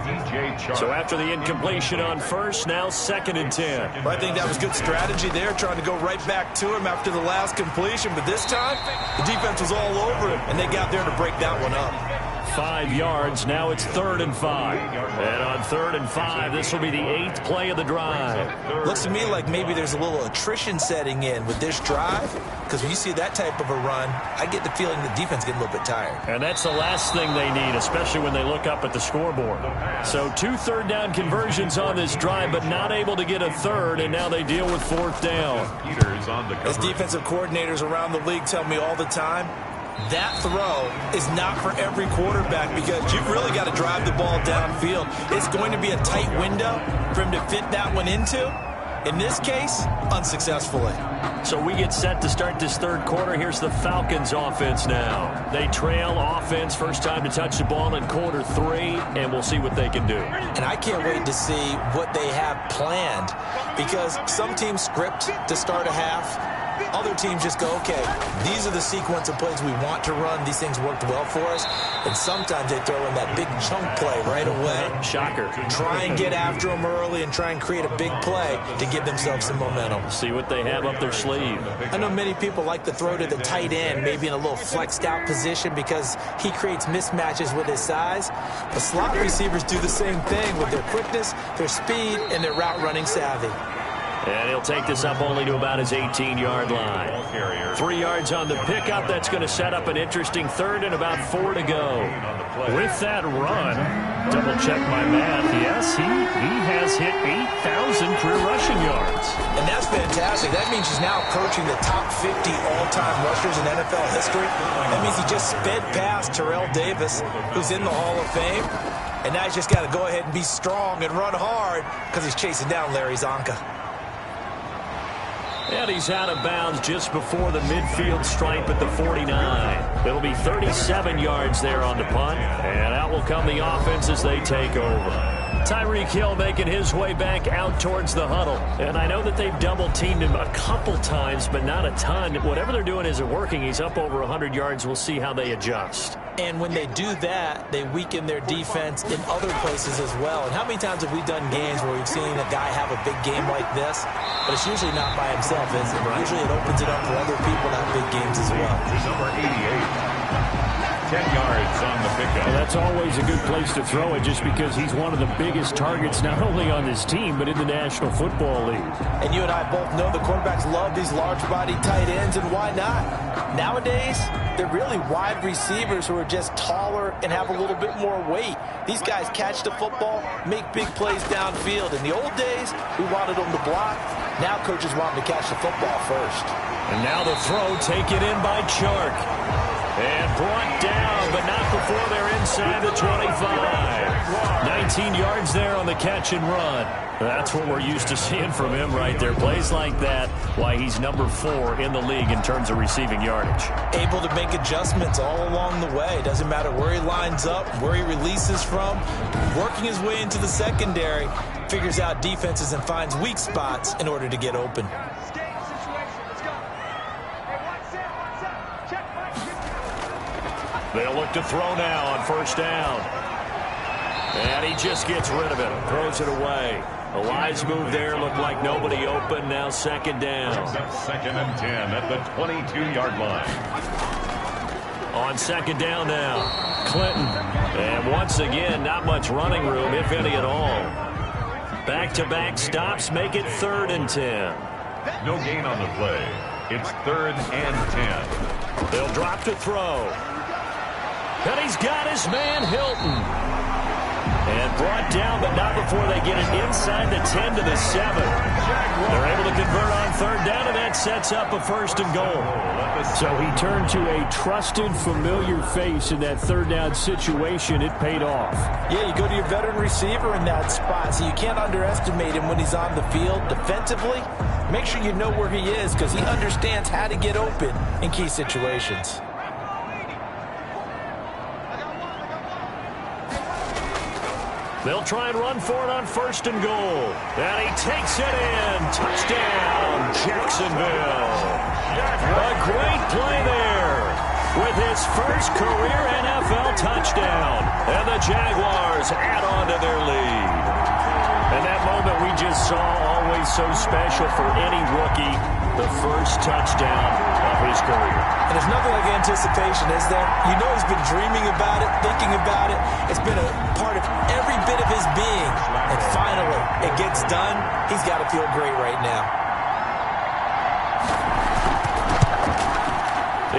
So after the incompletion on 1st, now 2nd and 10. Well, I think that was good strategy there, trying to go right back to him after the last completion. But this time, the defense was all over him, and they got there to break that one up. 5 yards. Now it's 3rd and 5. And on 3rd and 5, this will be the 8th play of the drive. Looks to me like maybe there's a little attrition setting in with this drive, because when you see that type of a run, I get the feeling the defense getting a little bit tired. And that's the last thing they need, especially when they look up at the scoreboard. So 2 3rd down conversions on this drive, but not able to get a 3rd, and now they deal with 4th down. As defensive coordinators around the league tell me all the time, that throw is not for every quarterback, because you've really got to drive the ball downfield. It's going to be a tight window for him to fit that one into. In this case, unsuccessfully. So we get set to start this 3rd quarter. Here's the Falcons offense now. They trail offense, first time to touch the ball in quarter 3, and we'll see what they can do. And I can't wait to see what they have planned, because some teams script to start a half. Other teams just go, okay, these are the sequence of plays we want to run. These things worked well for us. And sometimes they throw in that big chunk play right away. Shocker. Try and get after them early and try and create a big play to give themselves some momentum. See what they have up their sleeve. I know many people like to throw to the tight end, maybe in a little flexed out position because he creates mismatches with his size. But slot receivers do the same thing with their quickness, their speed, and their route running savvy. And he'll take this up only to about his 18-yard line. 3 yards on the pickup. That's going to set up an interesting third and about 4 to go. With that run, double-check my math, yes, he has hit 8,000 career rushing yards. And that's fantastic. That means he's now approaching the top 50 all-time rushers in NFL history. That means he just sped past Terrell Davis, who's in the Hall of Fame. And now he's just got to go ahead and be strong and run hard because he's chasing down Larry Zonka. And he's out of bounds just before the midfield stripe at the 49. It'll be 37 yards there on the punt. And out will come the offense as they take over. Tyreek Hill making his way back out towards the huddle. And I know that they've double-teamed him a couple times, but not a ton. Whatever they're doing isn't working. He's up over 100 yards. We'll see how they adjust. And when they do that, they weaken their defense in other places as well. And how many times have we done games where we've seen a guy have a big game like this? But it's usually not by himself, is it? Right. Usually it opens it up for other people to have big games as well. Number 88. 10 yards on the pickup. Well, that's always a good place to throw it just because he's one of the biggest targets not only on this team but in the National Football League. And you and I both know the quarterbacks love these large-body tight ends, and why not? Nowadays, they're really wide receivers who are just taller and have a little bit more weight. These guys catch the football, make big plays downfield. In the old days, we wanted them to block. Now coaches want them to catch the football first. And now the throw taken in by Chark. And brought down, but not before they're inside the 25. 19 yards there on the catch and run. That's what we're used to seeing from him right there. Plays like that, why he's number 4 in the league in terms of receiving yardage. Able to make adjustments all along the way. Doesn't matter where he lines up, where he releases from. Working his way into the secondary, figures out defenses and finds weak spots in order to get open. They'll look to throw now on first down. And he just gets rid of it. Throws it away. A wise move there. Looked like nobody open. Now second down. Second and 10 at the 22-yard line. On second down now, Clinton. And once again, not much running room, if any at all. Back-to-back stops make it 3rd and 10. No gain on the play. It's 3rd and 10. They'll drop to throw. And he's got his man, Hilton. And brought down, but not before they get it inside the 10 to the 7. They're able to convert on third down, and that sets up a 1st and goal. So he turned to a trusted, familiar face in that third down situation. It paid off. Yeah, you go to your veteran receiver in that spot, so you can't underestimate him when he's on the field defensively. Make sure you know where he is because he understands how to get open in key situations. They'll try and run for it on 1st and goal. And he takes it in. Touchdown, Jacksonville. A great play there with his first career NFL touchdown. And the Jaguars add on to their lead. And that moment we just saw, always so special for any rookie, the first touchdown of his career. And there's nothing like anticipation, is there? You know he's been dreaming about it, thinking about it. It's been a part of every bit of his being. And finally, it gets done. He's got to feel great right now.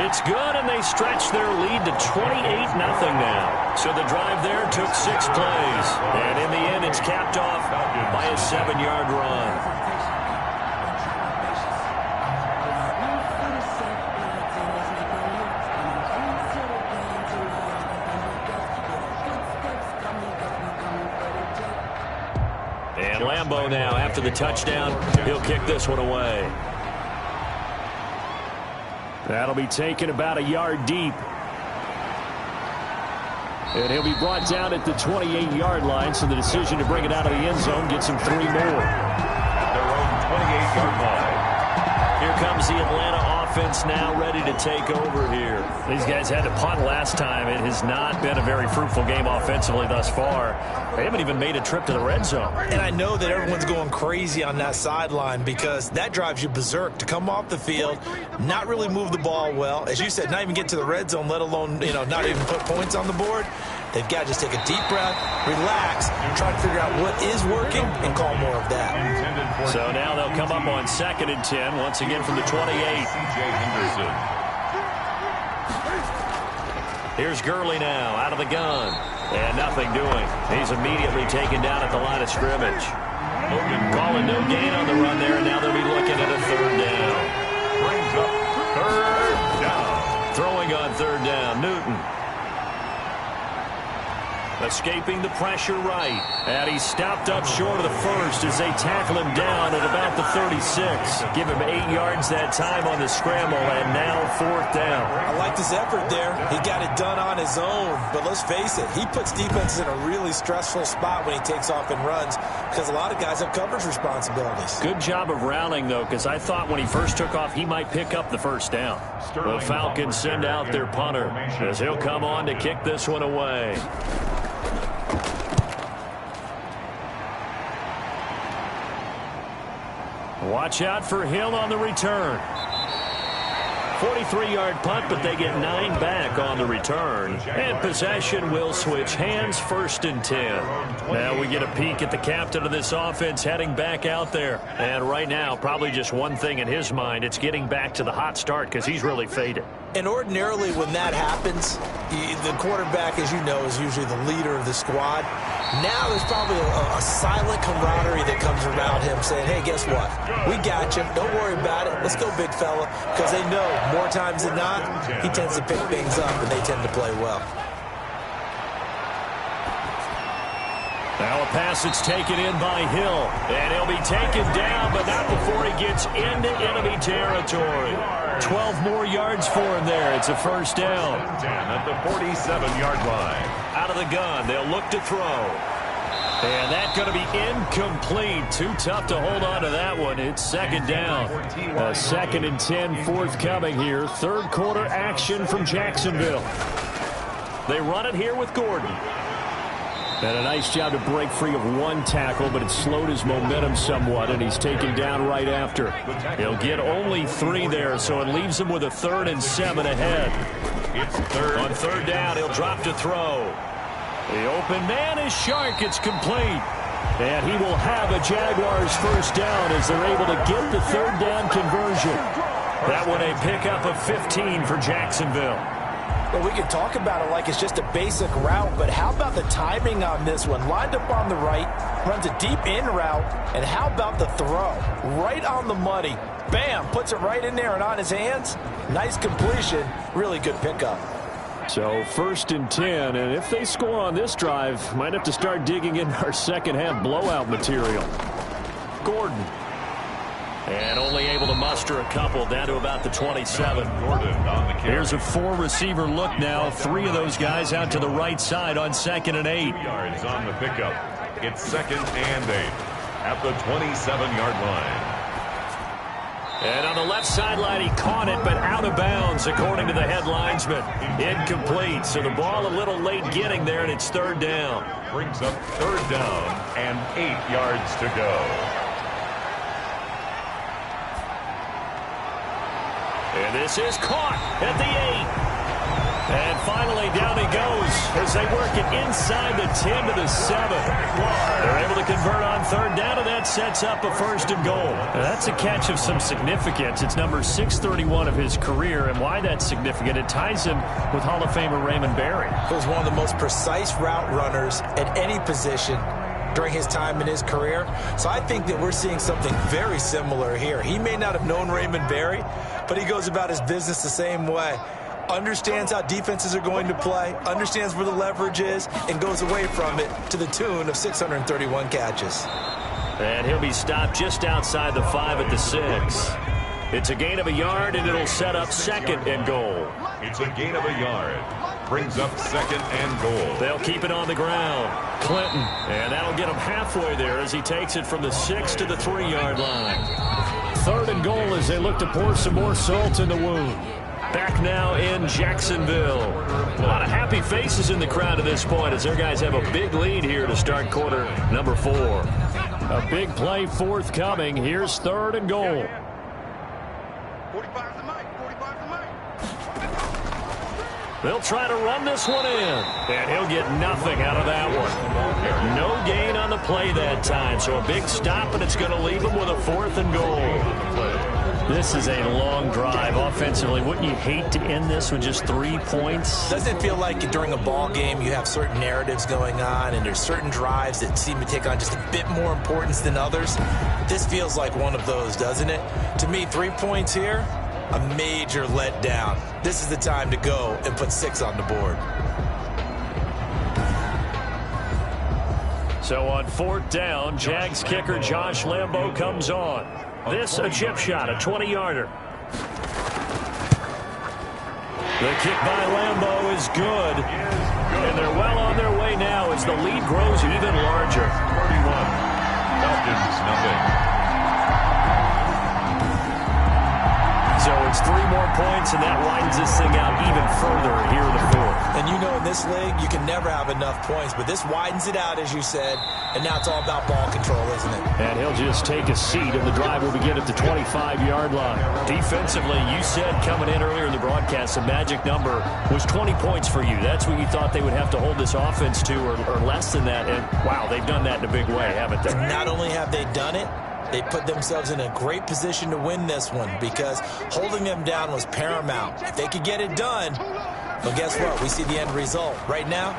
It's good, and they stretch their lead to 28-0 now. So the drive there took 6 plays. And in the end, it's capped off by a 7-yard run. And Lambeau now, after the touchdown, he'll kick this one away. That'll be taken about a yard deep. And he'll be brought down at the 28-yard line, so the decision to bring it out of the end zone gets him 3 more. At their own 28-yard line. Here comes the Atlanta offense now ready to take over here. These guys had to punt last time. It has not been a very fruitful game offensively thus far. They haven't even made a trip to the red zone. And I know that everyone's going crazy on that sideline because that drives you berserk to come off the field, not really move the ball well. As you said, not even get to the red zone, let alone, not even put points on the board. They've got to just take a deep breath, relax, try to figure out what is working, and call more of that. So now they'll come up on 2nd and 10, once again from the 28. Here's Gurley now, out of the gun. And nothing doing. He's immediately taken down at the line of scrimmage. Calling no gain on the run there, and now they'll be looking at a 3rd down. Brings up 3rd down. Throwing on 3rd down, Newton. Escaping the pressure right. And he's stopped up short of the first as they tackle him down at about the 36. Give him 8 yards that time on the scramble, and now 4th down. I like this effort there. He got it done on his own. But let's face it, he puts defenses in a really stressful spot when he takes off and runs because a lot of guys have coverage responsibilities. Good job of rallying, though, because I thought when he first took off, he might pick up the 1st down. The Falcons send out their punter as he'll come on to kick this one away. Watch out for Hill on the return. 43-yard punt, but they get 9 back on the return. And possession will switch hands, 1st and 10. Now we get a peek at the captain of this offense heading back out there. And right now, probably just one thing in his mind. It's getting back to the hot start because he's really faded. And ordinarily when that happens, the quarterback, as you know, is usually the leader of the squad. Now there's probably a silent camaraderie that comes around him saying, hey, guess what? We got you. Don't worry about it. Let's go, big fella. Because they know more times than not, he tends to pick things up, and they tend to play well. Now a pass that's taken in by Hill. And he'll be taken down, but not before he gets into enemy territory. 12 more yards for him there. It's a 1st down. At the 47-yard line. Out of the gun, they'll look to throw. And that's going to be incomplete. Too tough to hold on to that one. It's 2nd down. 2nd and 10 forthcoming here. 3rd quarter action from Jacksonville. They run it here with Gordon. And a nice job to break free of 1 tackle, but it slowed his momentum somewhat, and he's taken down right after. He'll get only 3 there, so it leaves him with a 3rd and 7 ahead. It's 3rd. On 3rd down, he'll drop to throw. The open man is Shark. It's complete. And he will have a Jaguars 1st down as they're able to get the 3rd down conversion. That one a pickup of 15 for Jacksonville. Well, we can talk about it like it's just a basic route, but how about the timing on this one? Lined up on the right, runs a deep in route, and how about the throw? Right on the money. Bam, puts it right in there and on his hands. Nice completion. Really good pickup. So 1st and 10, and if they score on this drive, might have to start digging in our second half blowout material. Gordon. And only able to muster a couple down to about the 27. Here's a 4-receiver look now. 3 of those guys out to the right side on 2nd and 8. Yards on the pickup. It's 2nd and 8 at the 27-yard line. And on the left sideline, he caught it, but out of bounds, according to the head linesman. Incomplete, so the ball a little late getting there, and it's 3rd down. Brings up 3rd down and 8 yards to go. And this is caught at the 8. And finally, down he goes as they work it inside the 10 to the 7. They're able to convert on 3rd down, and that sets up a 1st and goal. Now, that's a catch of some significance. It's number 631 of his career, and why that's significant, it ties him with Hall of Famer Raymond Berry. He was one of the most precise route runners at any position during his time in his career. So I think that we're seeing something very similar here. He may not have known Raymond Berry, but he goes about his business the same way. Understands how defenses are going to play, understands where the leverage is, and goes away from it to the tune of 631 catches. And he'll be stopped just outside the 5 at the 6. It's a gain of a yard, and it'll set up 2nd and goal. It's a gain of a yard. Brings up 2nd and goal. They'll keep it on the ground. Clinton, and that'll get him halfway there as he takes it from the 6 to the 3-yard line. 3rd and goal as they look to pour some more salt in the wound. Back now in Jacksonville. A lot of happy faces in the crowd at this point as their guys have a big lead here to start quarter number 4. A big play forthcoming. Here's 3rd and goal. They'll try to run this one in, and he'll get nothing out of that one. No gain on the play that time, so a big stop, and it's going to leave him with a 4th and goal. This is a long drive offensively. Wouldn't you hate to end this with just 3 points? Doesn't it feel like during a ball game you have certain narratives going on and there's certain drives that seem to take on just a bit more importance than others? This feels like one of those, doesn't it? To me, 3 points here, a major letdown. This is the time to go and put 6 on the board. So on 4th down, Jags kicker Josh Lambo comes on. This a chip shot, a 20-yarder. The kick by Lambo is good. And they're well on their way now as the lead grows even larger. 31. Falcons, nothing. So it's 3 more points, and that widens this thing out even further here in the 4th. And you know in this league, you can never have enough points, but this widens it out, as you said, and now it's all about ball control, isn't it? And he'll just take a seat, and the drive will begin at the 25-yard line. Defensively, you said coming in earlier in the broadcast, the magic number was 20 points for you. That's what you thought they would have to hold this offense to, or less than that. And, wow, they've done that in a big way, haven't they? And not only have they done it, they put themselves in a great position to win this one because holding them down was paramount. If they could get it done, well, guess what? We see the end result. Right now,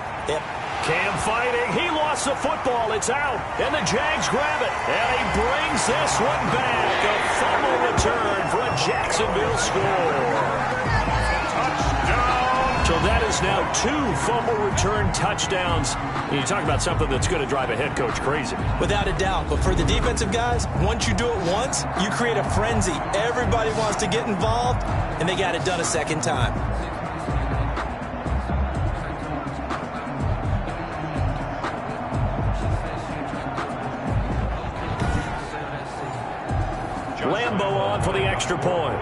Cam fighting. He lost the football. It's out. And the Jags grab it. And he brings this one back. A fumble return for a Jacksonville score. So that is now 2 fumble return touchdowns. And you talk about something that's going to drive a head coach crazy. Without a doubt. But for the defensive guys, once you do it once, you create a frenzy. Everybody wants to get involved, and they got it done a second time. Lambo on for the extra point.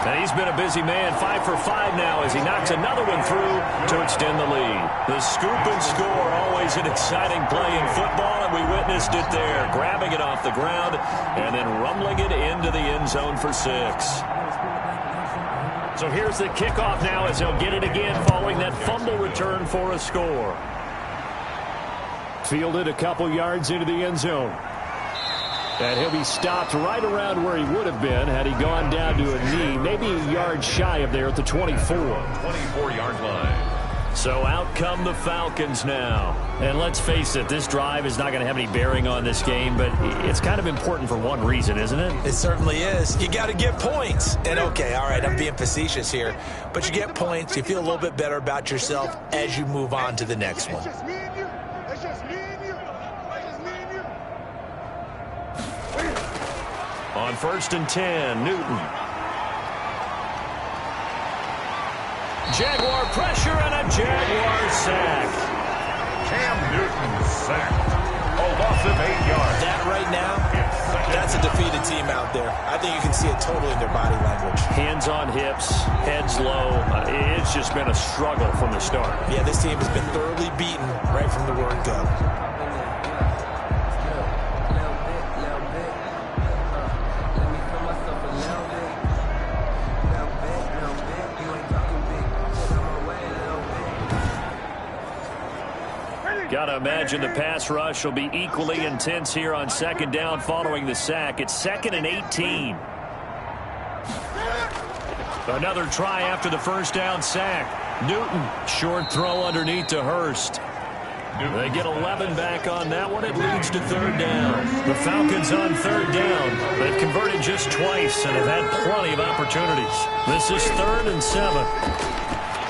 And he's been a busy man, 5 for 5 now as he knocks another one through to extend the lead. The scoop and score, always an exciting play in football, and we witnessed it there, grabbing it off the ground and then rumbling it into the end zone for 6. So here's the kickoff now as he'll get it again following that fumble return for a score. Fielded a couple yards into the end zone. And he'll be stopped right around where he would have been had he gone down to a knee, maybe a yard shy of there at the 24. 24-yard line. So out come the Falcons now. And let's face it, this drive is not going to have any bearing on this game, but it's kind of important for one reason, isn't it? It certainly is. You got to get points. And okay, all right, I'm being facetious here, but you get points, you feel a little bit better about yourself as you move on to the next one. On 1st and 10, Newton. Jaguar pressure and a Jaguar sack. Cam Newton sacked. A loss of 8 yards. That right now, that's a defeated team out there. I think you can see it totally in their body language. Hands on hips, heads low. It's just been a struggle from the start. Yeah, this team has been thoroughly beaten right from the word go. Got to imagine the pass rush will be equally intense here on 2nd down following the sack. It's 2nd and 18. Another try after the 1st down sack. Newton, short throw underneath to Hurst. They get 11 back on that one. It leads to 3rd down. The Falcons on 3rd down. They've converted just twice and have had plenty of opportunities. This is 3rd and 7.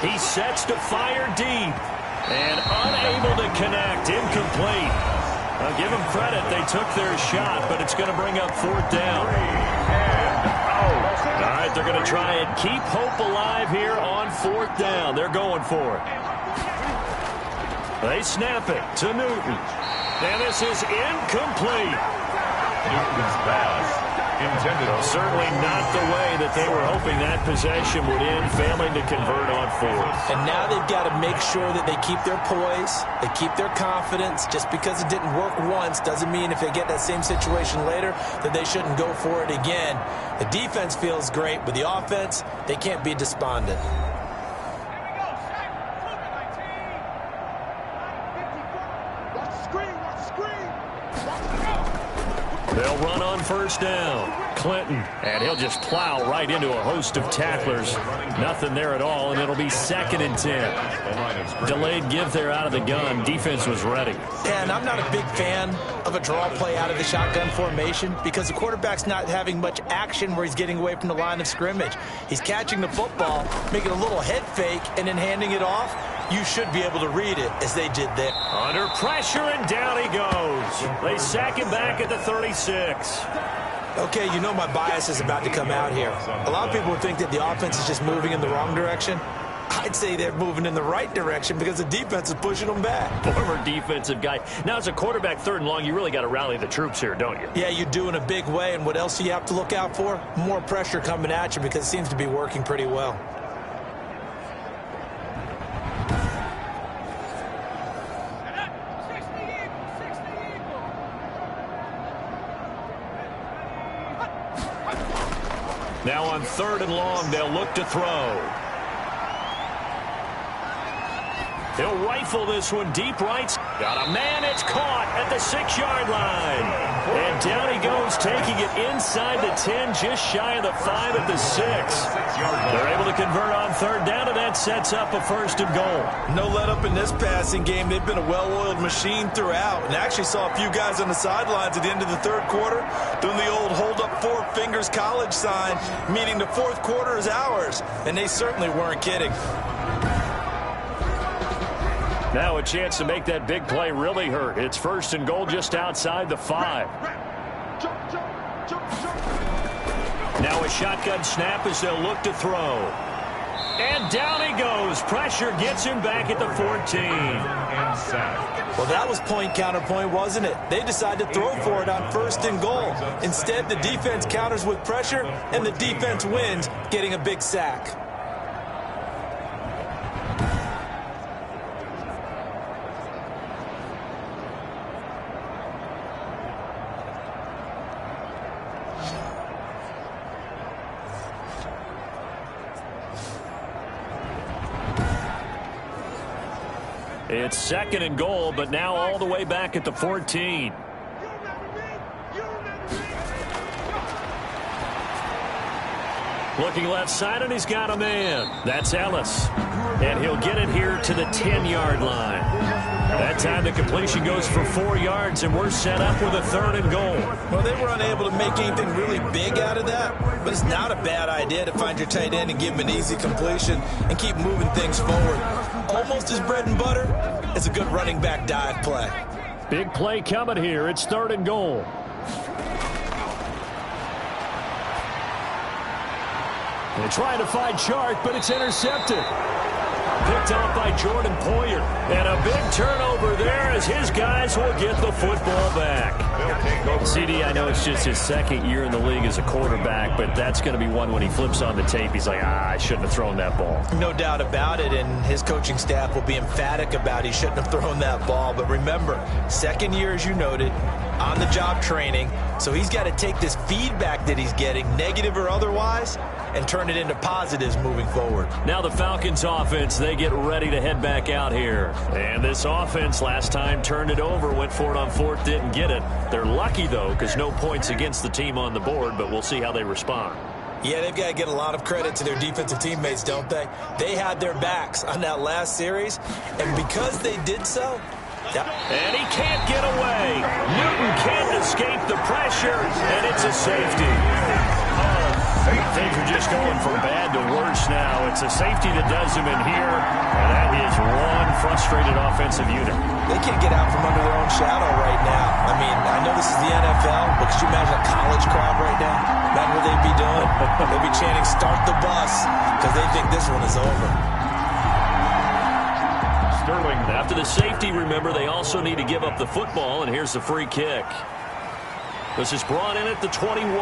He sets to fire deep. And unable to connect, incomplete. I'll give them credit, they took their shot, but it's going to bring up 4th down. All right, they're going to try and keep hope alive here on 4th down. They're going for it. They snap it to Newton. And this is incomplete. Newton's pass intended. Well, certainly not the way that they were hoping that possession would end, failing to convert on fourth. And now they've got to make sure that they keep their poise, they keep their confidence. Just because it didn't work once doesn't mean if they get that same situation later that they shouldn't go for it again. The defense feels great, but the offense, they can't be despondent. They'll run on first down. Clinton, and he'll just plow right into a host of tacklers. Nothing there at all, and it'll be 2nd and 10. Delayed give there out of the gun. Defense was ready. Yeah, and I'm not a big fan of a draw play out of the shotgun formation because the quarterback's not having much action where he's getting away from the line of scrimmage. He's catching the football, making a little head fake, and then handing it off. You should be able to read it as they did there. Under pressure, and down he goes. They sack him back at the 36. Okay, you know my bias is about to come out here. A lot of people would think that the offense is just moving in the wrong direction. I'd say they're moving in the right direction because the defense is pushing them back. Former defensive guy. Now, as a quarterback, 3rd and long, you really got to rally the troops here, don't you? Yeah, you do in a big way. And what else do you have to look out for? More pressure coming at you because it seems to be working pretty well. Now on 3rd and long, they'll look to throw. He'll rifle this one deep right. Got a man. It's caught at the 6-yard line. And down he goes, taking it inside the 10, just shy of the 5 at the 6. They're able to convert on 3rd down, and that sets up a 1st and goal. No let up in this passing game. They've been a well-oiled machine throughout. And actually saw a few guys on the sidelines at the end of the 3rd quarter doing the old hold up 4 fingers college sign, meaning the 4th quarter is ours. And they certainly weren't kidding. Now a chance to make that big play really hurt. It's 1st and goal just outside the 5. Now a shotgun snap as they'll look to throw. And down he goes. Pressure gets him back at the 14. Well, that was point counterpoint, wasn't it? They decided to throw for it on 1st and goal. Instead, the defense counters with pressure, and the defense wins, getting a big sack. It's 2nd and goal, but now all the way back at the 14. Looking left side, and he's got a man. That's Ellis. And he'll get it here to the 10-yard line. That time the completion goes for 4 yards, and we're set up with a 3rd and goal. Well, they were unable to make anything really big out of that, but it's not a bad idea to find your tight end and give him an easy completion and keep moving things forward. Almost his bread and butter. It's a good running back dive play. Big play coming here. It's 3rd and goal. They're trying to find Chark, but it's intercepted. Picked off by Jordan Poyer. And a big turnover there as his guys will get the football back. CD, I know it's just his 2nd year in the league as a quarterback, but that's going to be one when he flips on the tape. He's like, I shouldn't have thrown that ball. No doubt about it, and his coaching staff will be emphatic about he shouldn't have thrown that ball. But remember, 2nd year, as you noted, on-the-job training. So he's got to take this feedback that he's getting, negative or otherwise, and turn it into positives moving forward. Now the Falcons offense, they get ready to head back out here. And this offense last time turned it over, went for it on 4th, didn't get it. They're lucky, though, because no points against the team on the board, but we'll see how they respond. Yeah, they've got to get a lot of credit to their defensive teammates, don't they? They had their backs on that last series, and because they did so, and he can't get away. Newton can't escape the pressure, and it's a safety. Things are just going from bad to worse now. It's a safety that does him in here, and that is one frustrated offensive unit. They can't get out from under their own shadow right now. I mean, I know this is the NFL, but could you imagine a college crowd right now? Imagine what they'd be doing. They'd be chanting, "Start the bus," because they think this one is over. After the safety, remember, they also need to give up the football, and here's the free kick. This is brought in at the 21.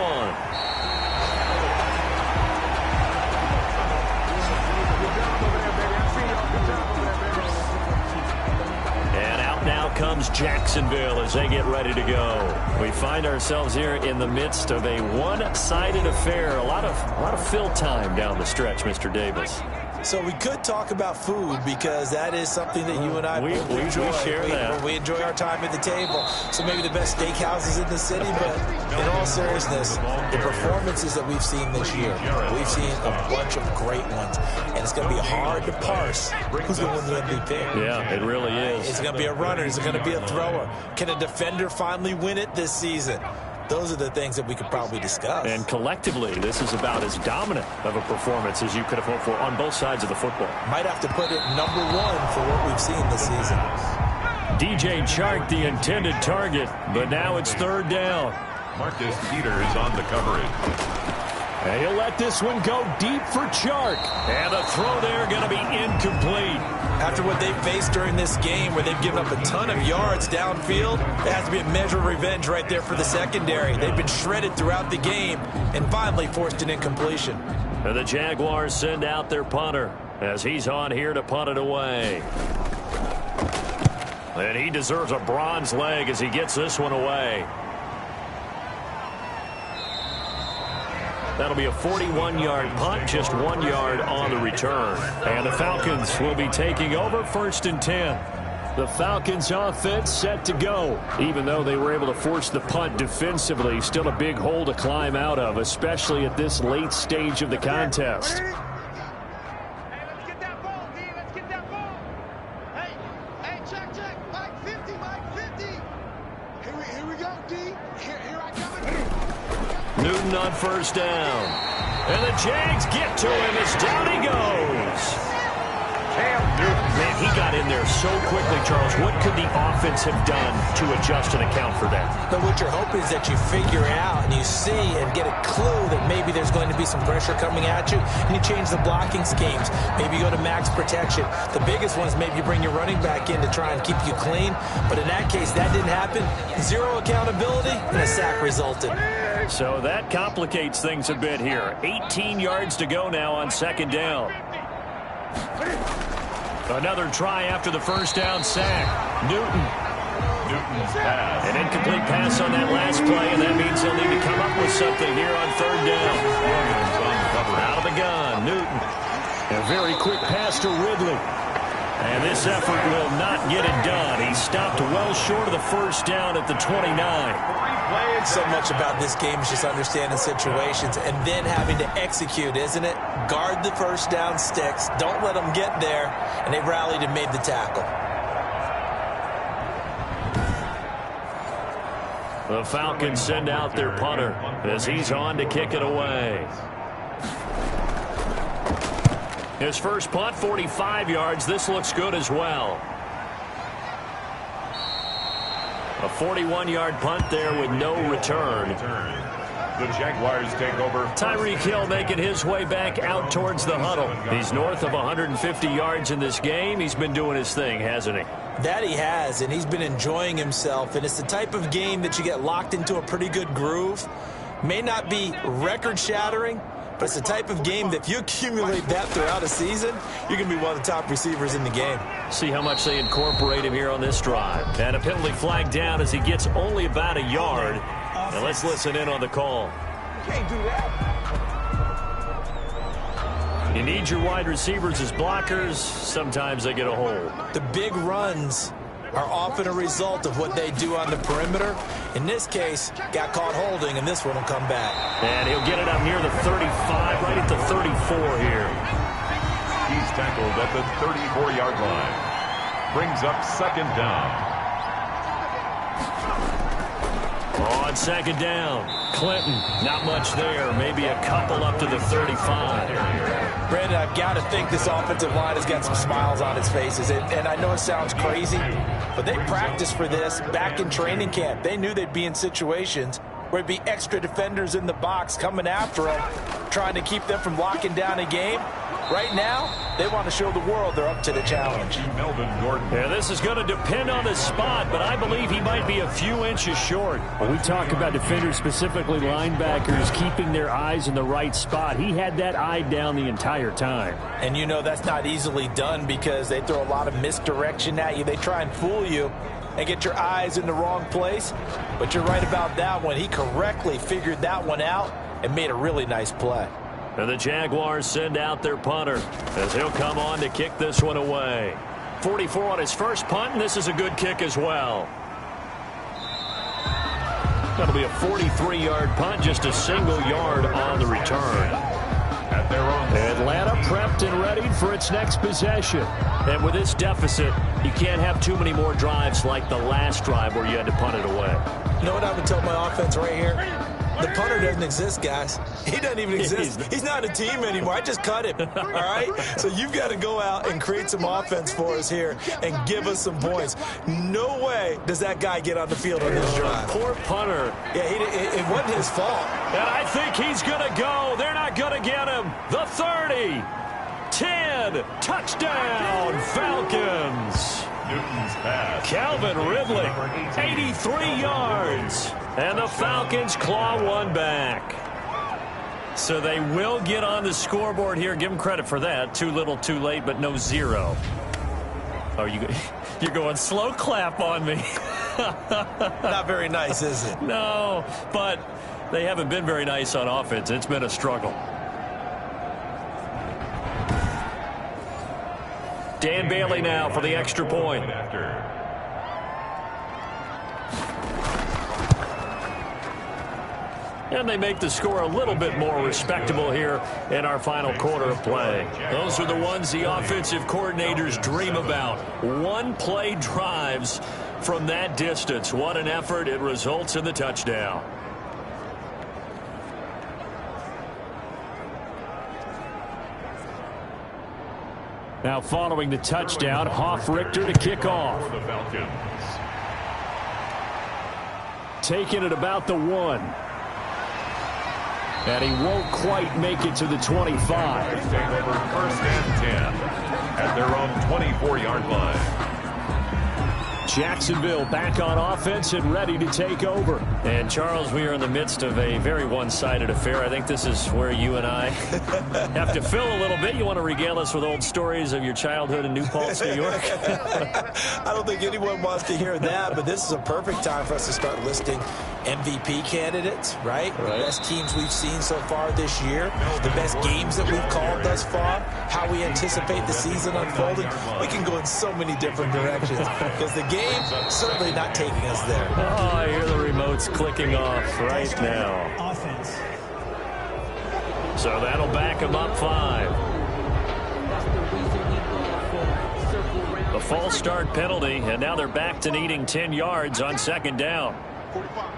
And out now comes Jacksonville as they get ready to go. We find ourselves here in the midst of a one-sided affair. A lot of fill time down the stretch, Mr. Davis. So we could talk about food because that is something that you and I we enjoy. We share that. We enjoy our time at the table. So maybe the best steakhouses in the city, but in all seriousness, the performances that we've seen this year, we've seen a bunch of great ones, and it's going to be hard to parse who's going to win the MVP. Yeah, it really is. Is it going to be a runner? Is it going to be a thrower? Can a defender finally win it this season? Those are the things that we could probably discuss. And collectively, this is about as dominant of a performance as you could have hoped for on both sides of the football. Might have to put it number one for what we've seen this season. DJ Chark, the intended target, but now it's third down. Marcus Peters on the coverage. And he'll let this one go deep for Chark. And the throw there going to be incomplete. After what they've faced during this game where they've given up a ton of yards downfield, there has to be a measure of revenge right there for the secondary. They've been shredded throughout the game and finally forced an incompletion. And the Jaguars send out their punter as he's on here to punt it away. And he deserves a bronze leg as he gets this one away. That'll be a 41-yard punt, just 1 yard on the return. And the Falcons will be taking over 1st and 10. The Falcons offense set to go. Even though they were able to force the punt defensively, still a big hole to climb out of, especially at this late stage of the contest. Newton on 1st down. And the Jags get to him as down he goes. Man, he got in there so quickly, Charles. What could the offense have done to adjust and account for that? But what you're hoping is that you figure out and you see and get a clue that maybe there's going to be some pressure coming at you, and you change the blocking schemes. Maybe you go to max protection. The biggest one is maybe you bring your running back in to try and keep you clean. But in that case, that didn't happen. Zero accountability, and a sack resulted. So that complicates things a bit here. 18 yards to go now on 2nd down. Another try after the 1st down sack. Newton's pass. An incomplete pass on that last play, and that means they'll need to come up with something here on 3rd down. Out of the gun, Newton. A very quick pass to Ridley. And this effort will not get it done. He stopped well short of the 1st down at the 29. So much about this game is just understanding situations and then having to execute, isn't it? Guard the 1st down sticks. Don't let them get there. And they rallied and made the tackle. The Falcons send out their punter as he's on to kick it away. His first punt, 45 yards. This looks good as well. A 41-yard punt there with no return. The Jaguars take over. Tyreek Hill making his way back out towards the huddle. He's north of 150 yards in this game. He's been doing his thing, hasn't he? That he has, and he's been enjoying himself. And it's the type of game that you get locked into a pretty good groove. May not be record-shattering, but it's the type of game that if you accumulate that throughout a season, you're going to be one of the top receivers in the game. See how much they incorporate him here on this drive. And a penalty flag down as he gets only about a yard. Now let's listen in on the call. You can't do that. You need your wide receivers as blockers. Sometimes they get a hold. The big runs are often a result of what they do on the perimeter. In this case, got caught holding, and this one will come back. And he'll get it up near the 35, right at the 34 here. He's tackled at the 34-yard line. Brings up 2nd down. On 2nd down, Clinton, not much there. Maybe a couple up to the 35. Brandon, I've got to think this offensive line has got some smiles on its faces. And I know it sounds crazy, but they practiced for this back in training camp. They knew they'd be in situations where it'd be extra defenders in the box coming after them. trying to keep them from locking down a game. Right now, they want to show the world they're up to the challenge. Yeah, this is going to depend on the spot, but I believe he might be a few inches short. When we talk about defenders, specifically linebackers, keeping their eyes in the right spot, he had that eye down the entire time. And you know that's not easily done because they throw a lot of misdirection at you. They try and fool you and get your eyes in the wrong place. But you're right about that one. He correctly figured that one out and made a really nice play. And the Jaguars send out their punter as he'll come on to kick this one away. 44 on his first punt, and this is a good kick as well. That'll be a 43-yard punt, just a single yard on the return. Atlanta prepped and ready for its next possession. And with this deficit, you can't have too many more drives like the last drive where you had to punt it away. You know what I would tell my offense right here? The punter doesn't exist, guys. He doesn't even exist. He's not a team anymore. I just cut him, all right? So you've got to go out and create some offense for us here and give us some points. No way does that guy get on the field on this drive. Poor punter. Yeah, it wasn't his fault. And I think he's going to go. They're not going to get him. The 30. 10. Touchdown, Falcons. Newton's pass. Calvin Ridley, 83 yards. And the Falcons claw one back. So they will get on the scoreboard here. Give them credit for that. Too little, too late, but no zero. Oh, you're going slow clap on me. Not very nice, is it? No, but they haven't been very nice on offense. It's been a struggle. Dan Bailey now for the extra point. And they make the score a little bit more respectable here in our final quarter of play. Those are the ones the offensive coordinators dream about. One-play drives from that distance. What an effort. It results in the touchdown. Now following the touchdown, Hoff-Richter to kick off. For the Falcons. Taking it about the 1. And he won't quite make it to the 25. Take over 1st and 10 at their own 24-yard line. Jacksonville back on offense and ready to take over. And, Charles, we are in the midst of a very one-sided affair. I think this is where you and I have to fill a little bit. You want to regale us with old stories of your childhood in New Paltz, New York? I don't think anyone wants to hear that, but this is a perfect time for us to start listing MVP candidates, right? The best teams we've seen so far this year, the best games that we've called thus far, how we anticipate the season unfolding. We can go in so many different directions because the game certainly not taking us there. Oh, I hear the remotes clicking off right now. Offense. So that'll back them up 5. The false start penalty, and now they're back to needing 10 yards on 2nd down. 45.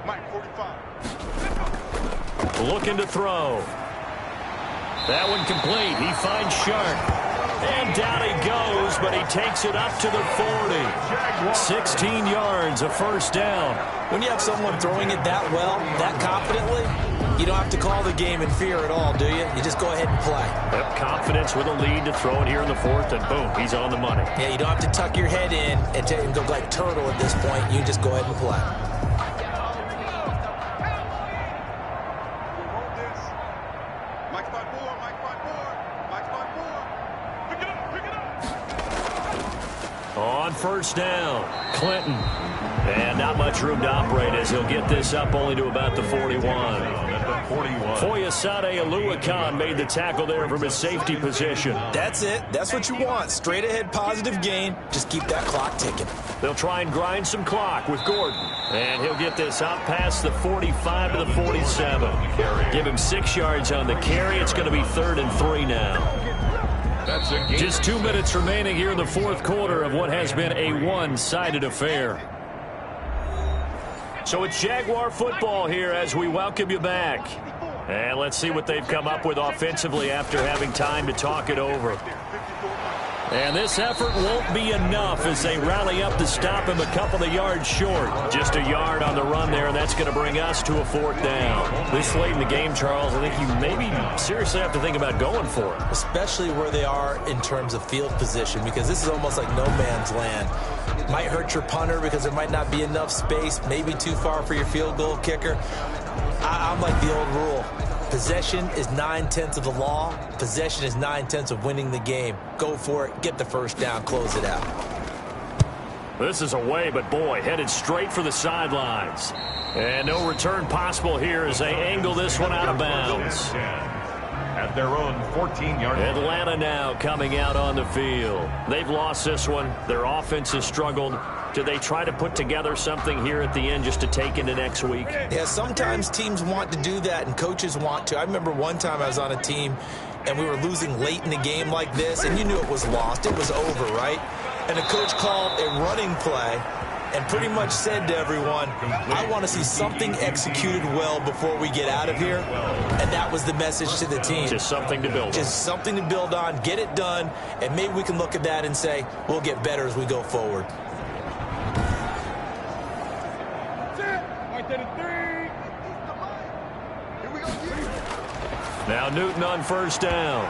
Mike, 45. Looking to throw. That one complete. He finds Sharp. And down he goes, but he takes it up to the 40. 16 yards, a 1st down. When you have someone throwing it that well, that confidently, you don't have to call the game in fear at all, do you? You just go ahead and play. Yep, confidence with a lead to throw it here in the 4th, and boom, he's on the money. Yeah, you don't have to tuck your head in and go like turtle at this point. You just go ahead and play. On 1st down, Clinton. And not much room to operate as he'll get this up only to about the 41. Foyesade Oluwakan made the tackle there from his safety position. That's it. That's what you want. Straight ahead positive gain. Just keep that clock ticking. They'll try and grind some clock with Gordon. And he'll get this up past the 45 to the 47. Give him 6 yards on the carry. It's going to be 3rd and 3 now. Just 2 minutes remaining here in the 4th quarter of what has been a one-sided affair. So it's Jaguar football here as we welcome you back. And let's see what they've come up with offensively after having time to talk it over. And this effort won't be enough as they rally up to stop him a couple of yards short. Just a yard on the run there, and that's going to bring us to a 4th down. This late in the game, Charles, I think you maybe seriously have to think about going for it. Especially where they are in terms of field position, because this is almost like no man's land. Might hurt your punter because there might not be enough space, maybe too far for your field goal kicker. I'm like the old rule. Possession is 9/10 of the law. Possession is 9/10 of winning the game. Go for it. Get the first down. Close it out. This is away, but boy, headed straight for the sidelines. And no return possible here as they angle this one out of bounds. At their own 14-yard line. Atlanta now coming out on the field. They've lost this one. Their offense has struggled. Do they try to put together something here at the end just to take into next week? Yeah, sometimes teams want to do that and coaches want to. I remember one time I was on a team and we were losing late in the game like this, and you knew it was lost. It was over, right? And the coach called a running play and pretty much said to everyone, I want to see something executed well before we get out of here. And that was the message to the team. Just something to build on. Just something to build on, get it done, and maybe we can look at that and say, we'll get better as we go forward. Now Newton on 1st down.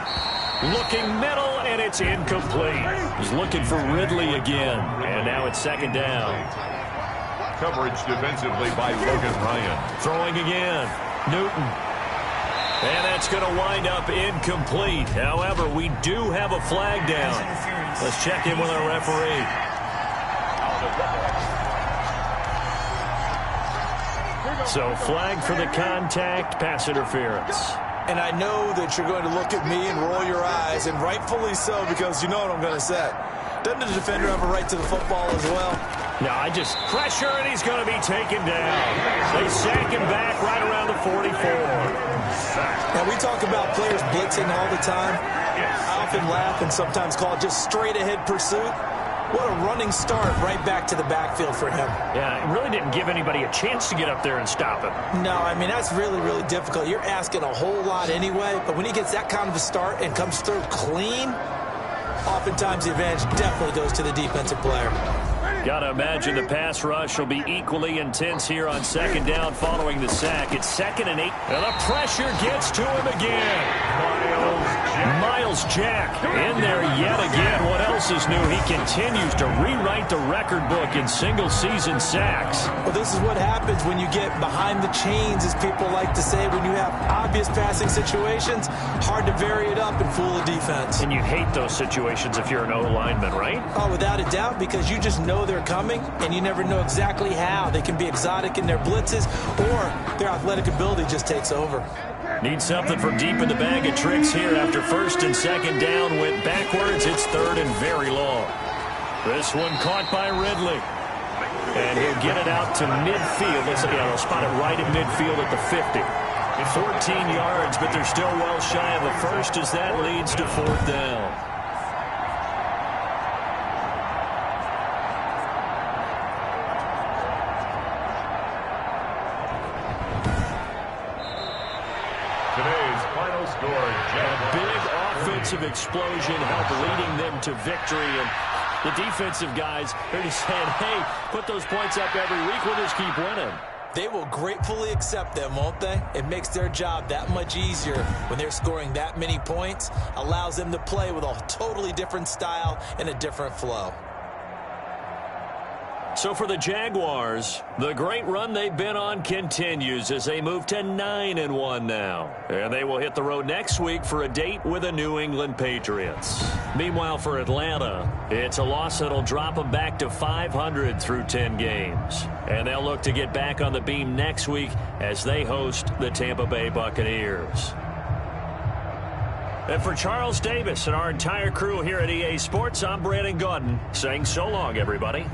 Looking middle, and it's incomplete. He's looking for Ridley again, and now it's 2nd down. Coverage defensively by Logan Ryan. Throwing again. Newton. And that's going to wind up incomplete. However, we do have a flag down. Let's check in with our referee. So flag for the contact, pass interference. And I know that you're going to look at me and roll your eyes, and rightfully so, because you know what I'm going to say. Doesn't the defender have a right to the football as well? No, pressure, and he's going to be taken down. They sack him back right around the 44. Now, we talk about players blitzing all the time. I often laugh and sometimes call it just straight-ahead pursuit. What a running start right back to the backfield for him. Yeah, it really didn't give anybody a chance to get up there and stop him. No, I mean, that's really, really difficult. You're asking a whole lot anyway, but when he gets that kind of a start and comes through clean, oftentimes the advantage definitely goes to the defensive player. Got to imagine the pass rush will be equally intense here on 2nd down following the sack. It's 2nd and 8. And the pressure gets to him again. Miles Jack in there yet again. What else is new? He continues to rewrite the record book in single-season sacks. Well, this is what happens when you get behind the chains, as people like to say. When you have obvious passing situations, hard to vary it up and fool the defense. And you hate those situations if you're an O-lineman, right? Oh, without a doubt, because you just know they're coming, and you never know exactly how. They can be exotic in their blitzes, or their athletic ability just takes over. Need something from deep in the bag of tricks here after 1st and 2nd down went backwards. It's 3rd and very long. This one caught by Ridley. And he'll get it out to midfield. They'll spot it right at midfield at the 50. 14 yards, but they're still well shy of the first as that leads to 4th down. Today's final score, A big offensive explosion helped leading them to victory. And the defensive guys, they're just saying, hey, put those points up every week. We'll just keep winning. They will gratefully accept them, won't they? It makes their job that much easier when they're scoring that many points. Allows them to play with a totally different style and a different flow. So for the Jaguars, the great run they've been on continues as they move to 9-1 now. And they will hit the road next week for a date with the New England Patriots. Meanwhile, for Atlanta, it's a loss that'll drop them back to 500 through 10 games. And they'll look to get back on the beam next week as they host the Tampa Bay Buccaneers. And for Charles Davis and our entire crew here at EA Sports, I'm Brandon Gaudin saying so long, everybody.